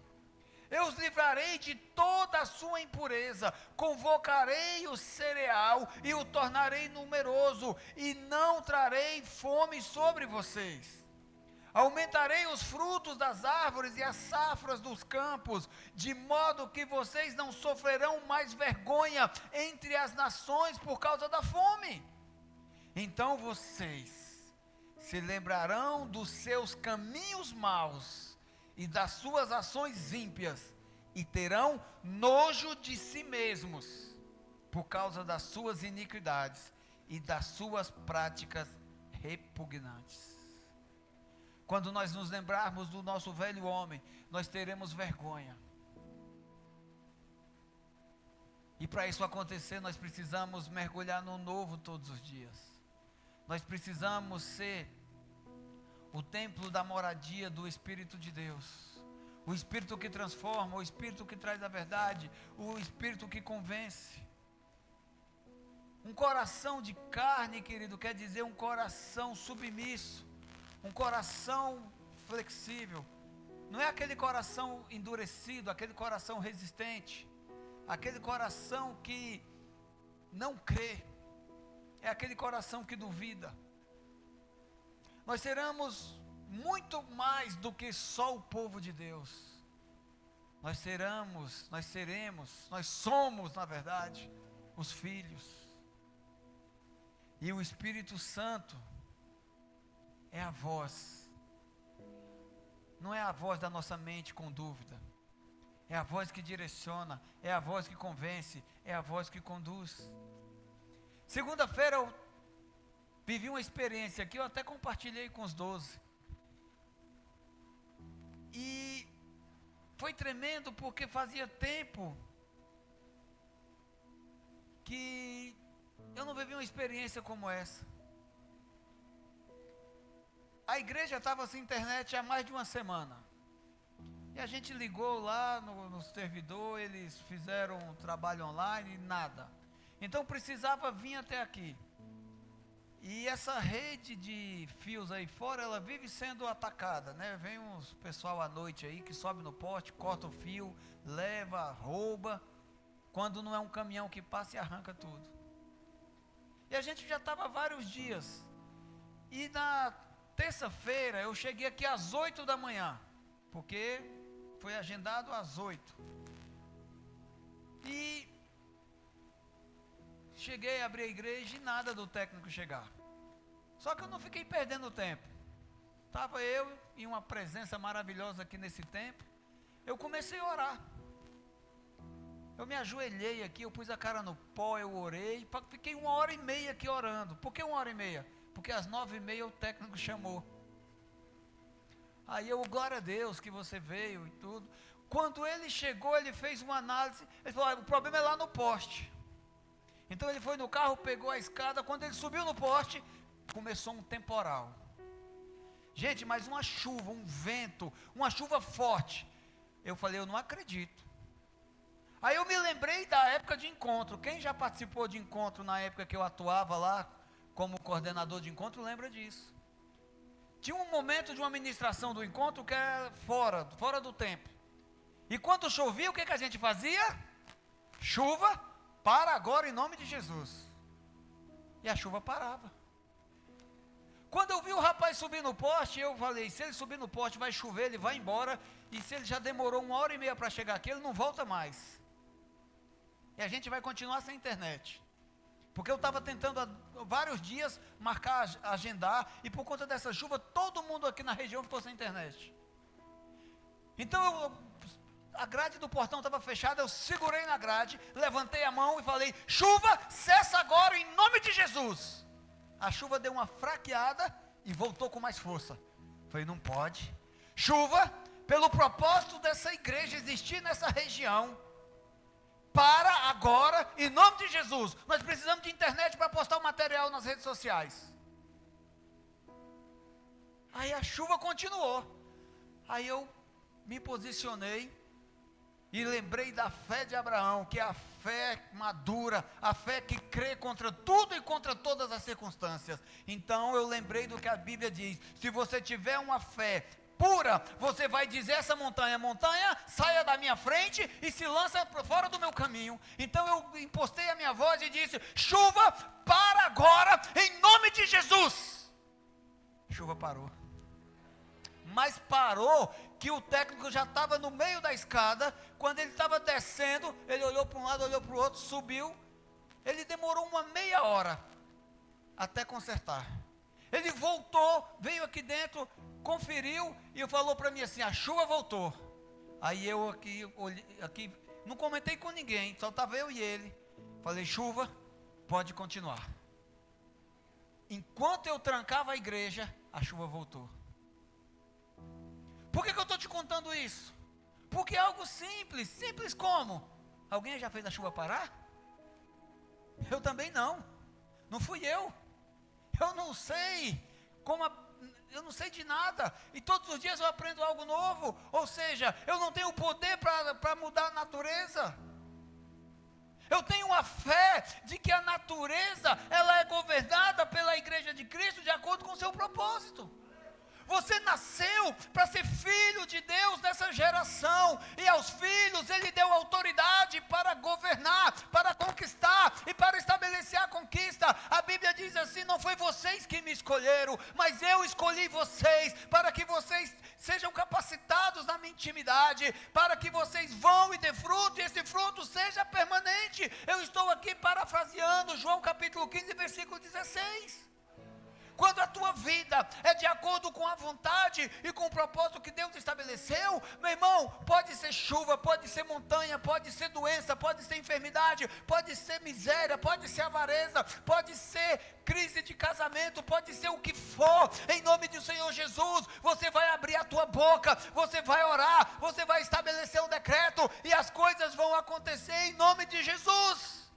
Eu os livrarei de toda a sua impureza, convocarei o cereal e o tornarei numeroso, e não trarei fome sobre vocês. Aumentarei os frutos das árvores e as safras dos campos, de modo que vocês não sofrerão mais vergonha entre as nações por causa da fome. Então vocês se lembrarão dos seus caminhos maus e das suas ações ímpias, e terão nojo de si mesmos, por causa das suas iniquidades e das suas práticas repugnantes. Quando nós nos lembrarmos do nosso velho homem, nós teremos vergonha. E para isso acontecer, nós precisamos mergulhar no novo todos os dias. Nós precisamos ser o templo da moradia do Espírito de Deus. O Espírito que transforma, o Espírito que traz a verdade, o Espírito que convence. Um coração de carne, querido, quer dizer um coração submisso, um coração flexível. Não é aquele coração endurecido, aquele coração resistente, aquele coração que não crê, é aquele coração que duvida. Nós seremos muito mais do que só o povo de Deus. Nós somos, na verdade, os filhos. E o Espírito Santo é a voz. Não é a voz da nossa mente com dúvida. É a voz que direciona, é a voz que convence, é a voz que conduz. Segunda-feira eu vivi uma experiência que eu até compartilhei com os 12. E foi tremendo, porque fazia tempo que eu não vivi uma experiência como essa. A igreja estava sem internet há mais de uma semana. E a gente ligou lá no servidor, eles fizeram um trabalho online, nada. Então precisava vir até aqui. E essa rede de fios aí fora, ela vive sendo atacada, né? Vem uns pessoal à noite aí que sobe no poste, corta o fio, leva, rouba, quando não é um caminhão que passa e arranca tudo. E a gente já estava vários dias. E na terça-feira eu cheguei aqui às 8 da manhã, porque foi agendado às 8. E cheguei, abri a igreja e nada do técnico chegar. Só que eu não fiquei perdendo tempo. Estava eu e uma presença maravilhosa aqui nesse templo. Eu comecei a orar. Eu me ajoelhei aqui, eu pus a cara no pó, eu orei. Fiquei 1h30 aqui orando. Por que 1h30? Porque às 9h30 o técnico chamou. Aí eu, glória a Deus que você veio e tudo. Quando ele chegou, ele fez uma análise. Ele falou, o problema é lá no poste. Então ele foi no carro, pegou a escada. Quando ele subiu no poste, começou um temporal. Gente, mas uma chuva, um vento, uma chuva forte. Eu falei, eu não acredito. Aí eu me lembrei da época de encontro. Quem já participou de encontro na época que eu atuava lá como coordenador de encontro, lembra disso. Tinha um momento de uma ministração do encontro que era fora do tempo. E quando chovia, o que a gente fazia? Chuva, para agora em nome de Jesus. E a chuva parava. Quando eu vi o rapaz subir no poste, eu falei, se ele subir no poste vai chover, ele vai embora. E se ele já demorou 1h30 para chegar aqui, ele não volta mais. E a gente vai continuar sem internet. Porque eu estava tentando há vários dias marcar, agendar, e por conta dessa chuva, todo mundo aqui na região ficou sem internet. Então, a grade do portão estava fechada, eu segurei na grade, levantei a mão e falei, chuva, cessa agora em nome de Jesus. A chuva deu uma fraqueada e voltou com mais força. Falei, não pode. Chuva, pelo propósito dessa igreja existir nessa região, para agora, em nome de Jesus. Nós precisamos de internet para postar o material nas redes sociais. Aí a chuva continuou. Aí eu me posicionei e lembrei da fé de Abraão, que é a fé madura, a fé que crê contra tudo e contra todas as circunstâncias. Então eu lembrei do que a Bíblia diz: se você tiver uma fé pura, você vai dizer essa montanha, saia da minha frente e se lança fora do meu caminho. Então eu impostei a minha voz e disse, chuva, para agora, em nome de Jesus. Chuva parou. Mas parou que o técnico já estava no meio da escada. Quando ele estava descendo, ele olhou para um lado, olhou para o outro, subiu. Ele demorou uma meia hora até consertar. Ele voltou, veio aqui dentro, conferiu e falou para mim assim, a chuva voltou. Aí eu aqui não comentei com ninguém, só estava eu e ele. Falei, chuva, pode continuar. Enquanto eu trancava a igreja, a chuva voltou. Por que eu estou te contando isso? Porque é algo simples. Simples como? Alguém já fez a chuva parar? Eu também não. Não fui eu. Eu não sei eu não sei de nada, e todos os dias eu aprendo algo novo, ou seja, eu não tenho poder para mudar a natureza. Eu tenho uma fé de que a natureza, ela é governada pela igreja de Cristo de acordo com o seu propósito. Você nasceu para ser filho de Deus nessa geração, e aos filhos Ele deu autoridade para governar, para conquistar e para estabelecer a conquista. A Bíblia diz assim, não foi vocês que me escolheram, mas eu escolhi vocês, para que vocês sejam capacitados na minha intimidade, para que vocês vão e dê fruto, e esse fruto seja permanente. Eu estou aqui parafraseando João capítulo 15, versículo 16. Quando a tua vida é de acordo com a vontade e com o propósito que Deus estabeleceu, meu irmão, pode ser chuva, pode ser montanha, pode ser doença, pode ser enfermidade, pode ser miséria, pode ser avareza, pode ser crise de casamento, pode ser o que for, em nome do Senhor Jesus, você vai abrir a tua boca, você vai orar, você vai estabelecer um decreto, e as coisas vão acontecer em nome de Jesus.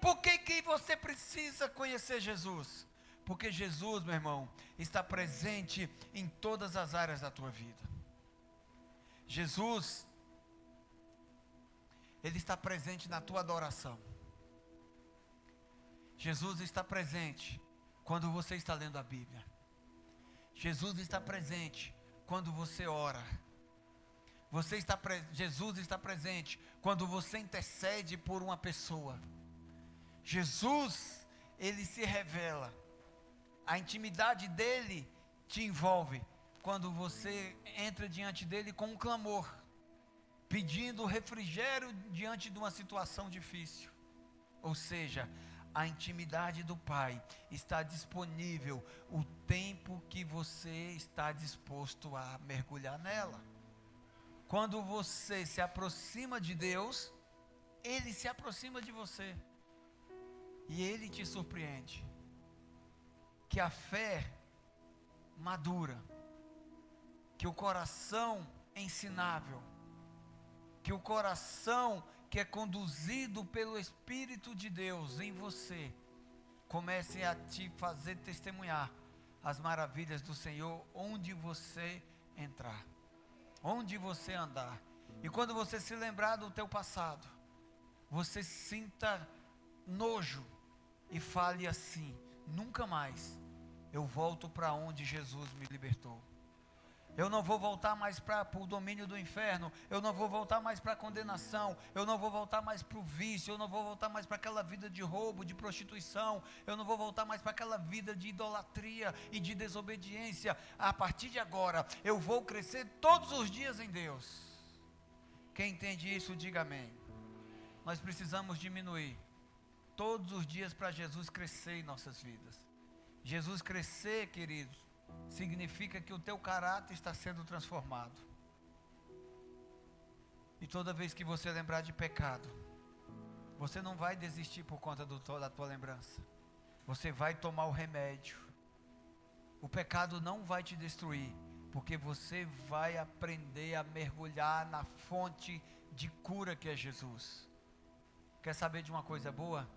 Por que você precisa conhecer Jesus? Porque Jesus, meu irmão, está presente em todas as áreas da tua vida. Jesus, Ele está presente na tua adoração. Jesus está presente quando você está lendo a Bíblia. Jesus está presente quando você ora. Jesus está presente quando você intercede por uma pessoa. Jesus, Ele se revela. A intimidade dEle te envolve quando você entra diante dEle com um clamor, pedindo refrigério diante de uma situação difícil. Ou seja, a intimidade do Pai está disponível o tempo que você está disposto a mergulhar nela. Quando você se aproxima de Deus, Ele se aproxima de você. E Ele te surpreende. Que a fé madura, que o coração ensinável, que o coração que é conduzido pelo Espírito de Deus em você, comece a te fazer testemunhar as maravilhas do Senhor onde você entrar, onde você andar. E quando você se lembrar do teu passado, você sinta nojo e fale assim: nunca mais eu volto para onde Jesus me libertou. Eu não vou voltar mais para o domínio do inferno. Eu não vou voltar mais para a condenação. Eu não vou voltar mais para o vício. Eu não vou voltar mais para aquela vida de roubo, de prostituição. Eu não vou voltar mais para aquela vida de idolatria e de desobediência. A partir de agora, eu vou crescer todos os dias em Deus. Quem entende isso, diga amém. Nós precisamos diminuir todos os dias para Jesus crescer em nossas vidas. Jesus crescer, queridos, significa que o teu caráter está sendo transformado. E toda vez que você lembrar de pecado, você não vai desistir por conta da tua lembrança. Você vai tomar o remédio. O pecado não vai te destruir, porque você vai aprender a mergulhar na fonte de cura que é Jesus. Quer saber de uma coisa boa?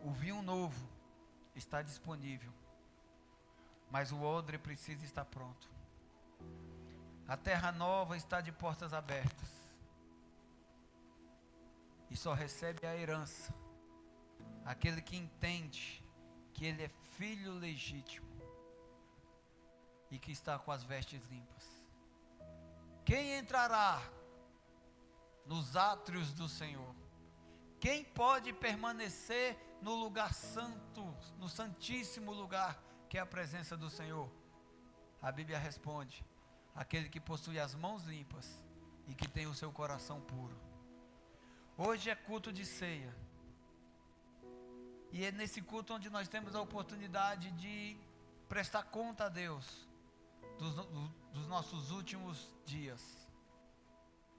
O vinho novo está disponível, mas o odre precisa estar pronto. A terra nova está de portas abertas, e só recebe a herança aquele que entende que ele é filho legítimo e que está com as vestes limpas. Quem entrará nos átrios do Senhor? Quem pode permanecer no lugar santo, no santíssimo lugar que é a presença do Senhor? A Bíblia responde: aquele que possui as mãos limpas e que tem o seu coração puro. Hoje é culto de ceia, e é nesse culto onde nós temos a oportunidade de prestar conta a Deus dos nossos últimos dias,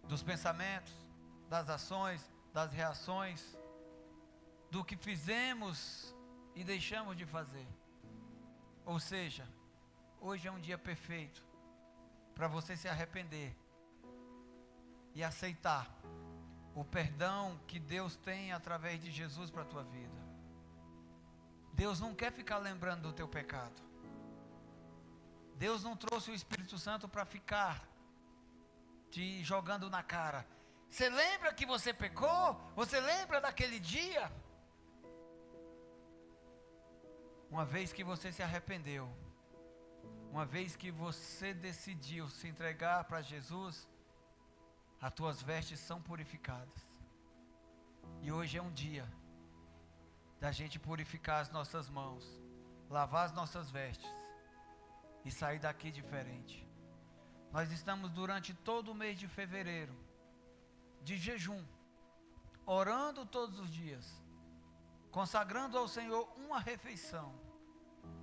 dos pensamentos, das ações, das reações, do que fizemos e deixamos de fazer. Ou seja, hoje é um dia perfeito para você se arrepender e aceitar o perdão que Deus tem através de Jesus para a tua vida. Deus não quer ficar lembrando do teu pecado. Deus não trouxe o Espírito Santo para ficar te jogando na cara. Você lembra que você pecou? Você lembra daquele dia? Uma vez que você se arrependeu, uma vez que você decidiu se entregar para Jesus, as tuas vestes são purificadas. E hoje é um dia da gente purificar as nossas mãos, lavar as nossas vestes e sair daqui diferente. Nós estamos durante todo o mês de fevereiro de jejum, orando todos os dias, consagrando ao Senhor uma refeição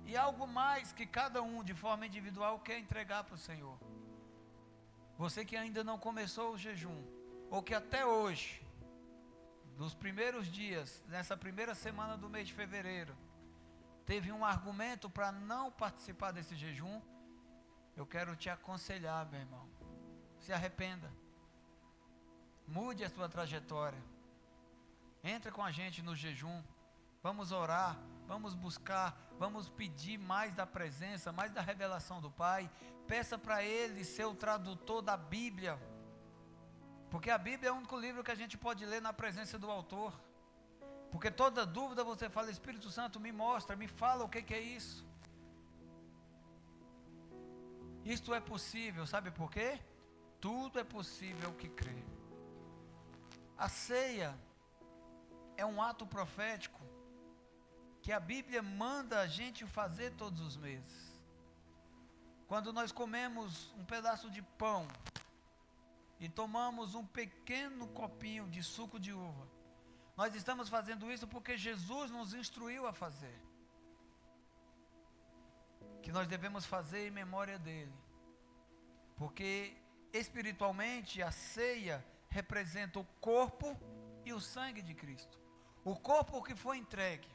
e algo mais que cada um de forma individual quer entregar para o Senhor. Você que ainda não começou o jejum, ou que até hoje, nos primeiros dias, nessa primeira semana do mês de fevereiro, teve um argumento para não participar desse jejum, eu quero te aconselhar, meu irmão, se arrependa, mude a sua trajetória, entre com a gente no jejum, vamos orar vamos buscar, vamos pedir mais da presença, mais da revelação do Pai. Peça para Ele ser o tradutor da Bíblia, porque a Bíblia é o único livro que a gente pode ler na presença do autor. Porque toda dúvida você fala: Espírito Santo, me mostra, me fala o que é isso. Isto é possível, sabe por quê? Tudo é possível que crê. A ceia é um ato profético que a Bíblia manda a gente fazer todos os meses. Quando nós comemos um pedaço de pão e tomamos um pequeno copinho de suco de uva, nós estamos fazendo isso porque Jesus nos instruiu a fazer, que nós devemos fazer em memória dele, porque espiritualmente a ceia representa o corpo e o sangue de Cristo, o corpo que foi entregue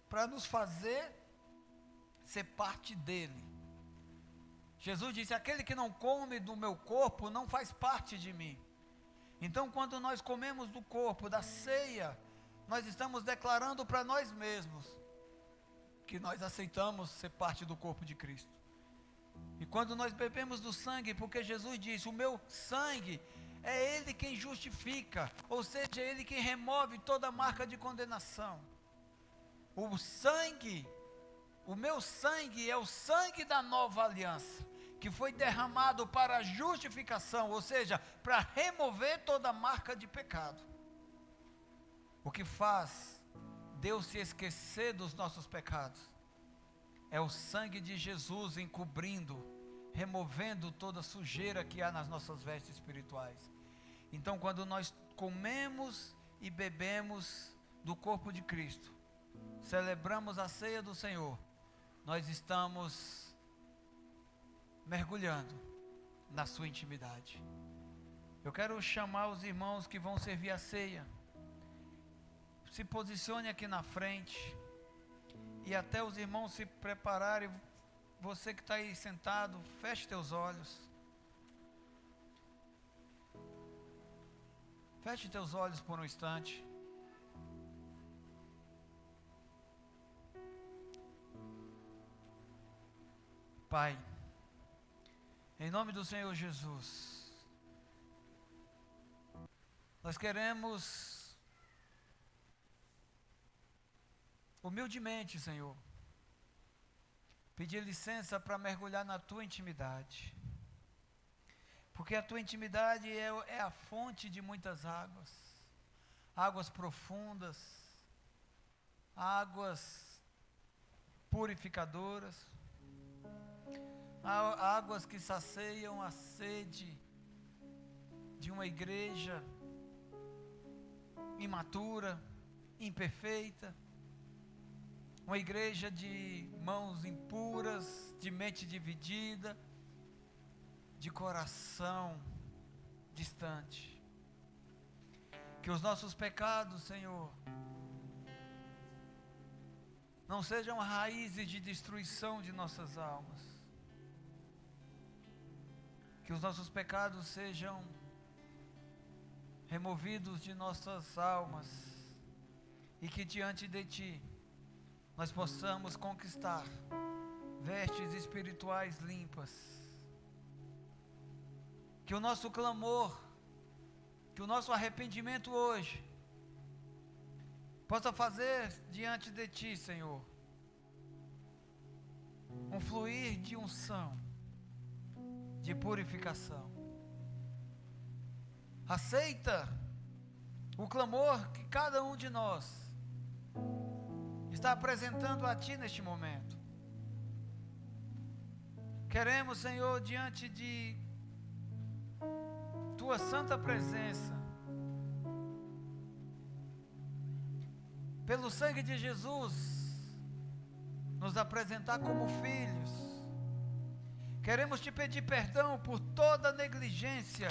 para nos fazer ser parte dele. Jesus disse: aquele que não come do meu corpo não faz parte de mim. Então, quando nós comemos do corpo, da ceia, nós estamos declarando para nós mesmos que nós aceitamos ser parte do corpo de Cristo. E quando nós bebemos do sangue, porque Jesus disse: o meu sangue é Ele quem justifica, ou seja, é Ele quem remove toda marca de condenação. O sangue, o meu sangue é o sangue da nova aliança, que foi derramado para a justificação, ou seja, para remover toda marca de pecado. O que faz Deus se esquecer dos nossos pecados é o sangue de Jesus encobrindo, removendo toda sujeira que há nas nossas vestes espirituais. Então, quando nós comemos e bebemos do corpo de Cristo, celebramos a ceia do Senhor, nós estamos mergulhando na sua intimidade. Eu quero chamar os irmãos que vão servir a ceia. Se posicione aqui na frente, e até os irmãos se prepararem. Você que está aí sentado, feche teus olhos. Feche teus olhos por um instante. Pai, em nome do Senhor Jesus, nós queremos humildemente, Senhor, pedir licença para mergulhar na Tua intimidade, porque a Tua intimidade é a fonte de muitas águas, águas profundas, águas purificadoras, águas que saciam a sede de uma igreja imatura, imperfeita, uma igreja de mãos impuras, de mente dividida, de coração distante. Que os nossos pecados, Senhor, não sejam raízes de destruição de nossas almas. Que os nossos pecados sejam removidos de nossas almas, e que diante de Ti nós possamos conquistar vestes espirituais limpas. Que o nosso clamor, que o nosso arrependimento hoje possa fazer diante de Ti, Senhor, um fluir de unção, de purificação. Aceita o clamor que cada um de nós está apresentando a Ti neste momento. Queremos, Senhor, diante de Tua santa presença, pelo sangue de Jesus, nos apresentar como filhos. Queremos Te pedir perdão por toda negligência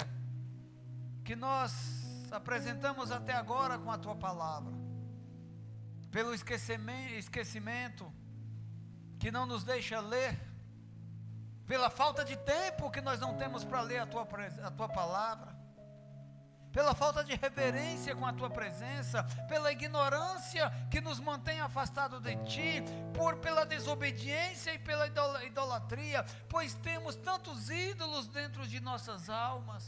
que nós apresentamos até agora com a Tua palavra, pelo esquecimento que não nos deixa ler, pela falta de tempo que nós não temos para ler a Tua palavra, pela falta de reverência com a tua presença, pela ignorância que nos mantém afastados de ti, pela desobediência e pela idolatria, pois temos tantos ídolos dentro de nossas almas.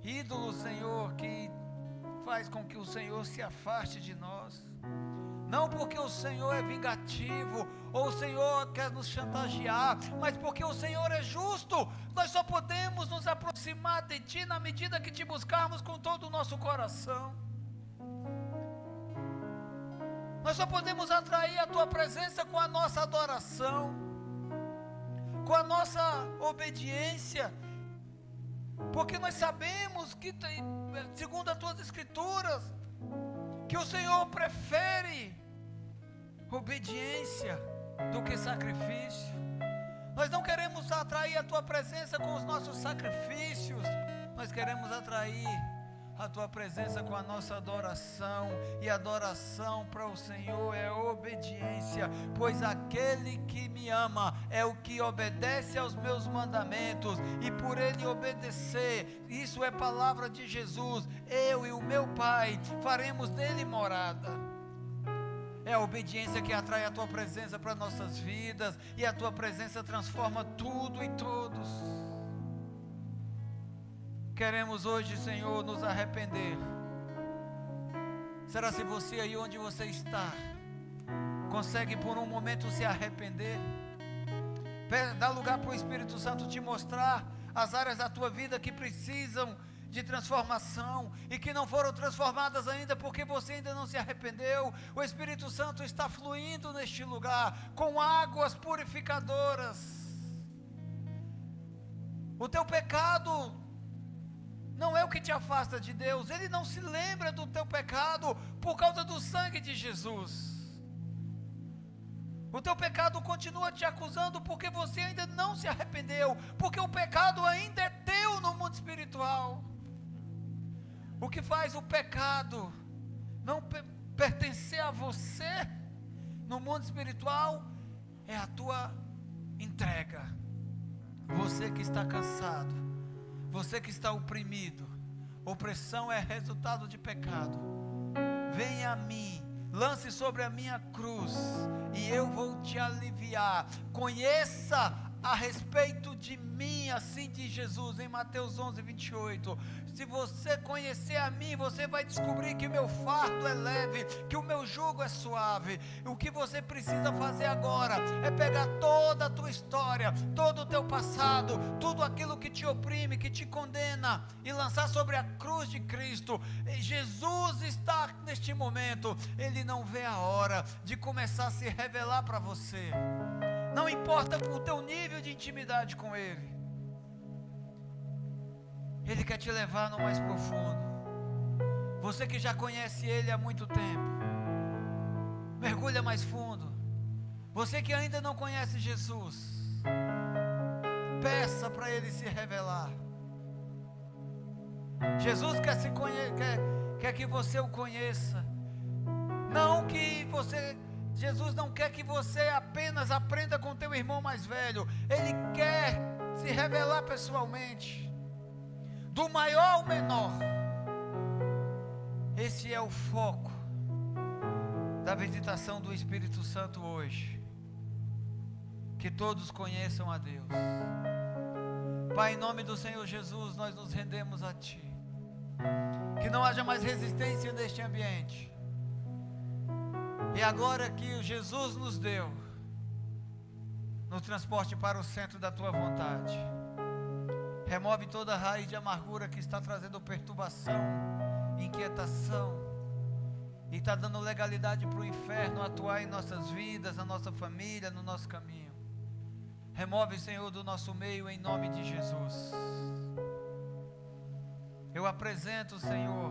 Ídolos, Senhor, que faz com que o Senhor se afaste de nós. Não porque o Senhor é vingativo, ou o Senhor quer nos chantagear, mas porque o Senhor é justo. Nós só podemos nos aproximar de Ti na medida que Te buscarmos com todo o nosso coração. Nós só podemos atrair a Tua presença com a nossa adoração, com a nossa obediência, porque nós sabemos que, segundo as Tuas Escrituras, que o Senhor prefere obediência do que sacrifício. Nós não queremos atrair a Tua presença com os nossos sacrifícios, nós queremos atrair a Tua presença com a nossa adoração, e adoração para o Senhor é obediência, pois aquele que me ama é o que obedece aos meus mandamentos, e por ele obedecer, isso é palavra de Jesus, eu e o meu Pai faremos dele morada. É a obediência que atrai a Tua presença para nossas vidas, e a Tua presença transforma tudo e todos. Queremos hoje, Senhor, nos arrepender. Será se você aí onde você está consegue por um momento se arrepender? Dá lugar para o Espírito Santo te mostrar as áreas da tua vida que precisam de transformação e que não foram transformadas ainda porque você ainda não se arrependeu. O Espírito Santo está fluindo neste lugar com águas purificadoras. O teu pecado não é o que te afasta de Deus, Ele não se lembra do teu pecado por causa do sangue de Jesus. O teu pecado continua te acusando porque você ainda não se arrependeu, porque o pecado ainda é teu no mundo espiritual. O que faz o pecado não pertencer a você no mundo espiritual é a tua entrega. Você que está cansado, você que está oprimido, opressão é resultado de pecado, venha a mim, lance sobre a minha cruz, e eu vou te aliviar. Conheça a respeito de mim, assim diz Jesus em Mateus 11, 28. Se você conhecer a mim, você vai descobrir que o meu fardo é leve, que o meu jugo é suave. O que você precisa fazer agora é pegar toda a tua história, todo o teu passado, tudo aquilo que te oprime, que te condena, e lançar sobre a cruz de Cristo. Jesus está neste momento, Ele não vê a hora de começar a se revelar para você. Não importa o teu nível de intimidade com Ele, Ele quer te levar no mais profundo. Você que já conhece Ele há muito tempo, mergulha mais fundo. Você que ainda não conhece Jesus, peça para Ele se revelar. Jesus quer que você o conheça. Não que você... Jesus não quer que você apenas aprenda com teu irmão mais velho. Ele quer se revelar pessoalmente, do maior ao menor. Esse é o foco da visitação do Espírito Santo hoje. Que todos conheçam a Deus. Pai, em nome do Senhor Jesus, nós nos rendemos a Ti. Que não haja mais resistência neste ambiente. E agora que o Jesus nos deu, nos transporte para o centro da Tua vontade. Remove toda a raiz de amargura que está trazendo perturbação, inquietação, e está dando legalidade para o inferno atuar em nossas vidas, na nossa família, no nosso caminho. Remove, Senhor, do nosso meio, em nome de Jesus. Eu apresento, Senhor,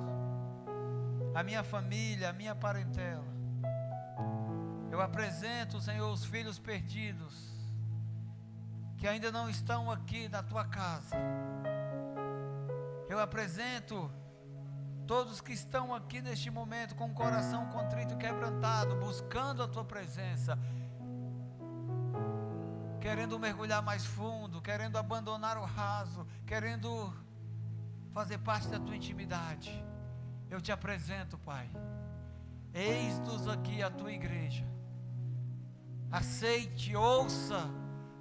a minha família, a minha parentela. Eu apresento, Senhor, os filhos perdidos, que ainda não estão aqui na Tua casa. Eu apresento todos que estão aqui neste momento com o coração contrito e quebrantado, buscando a Tua presença, querendo mergulhar mais fundo, querendo abandonar o raso, querendo fazer parte da tua intimidade, eu te apresento, Pai. Eis-nos aqui a tua igreja. Aceite, ouça,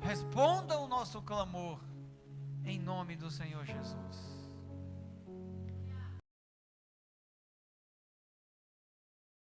responda o nosso clamor, em nome do Senhor Jesus.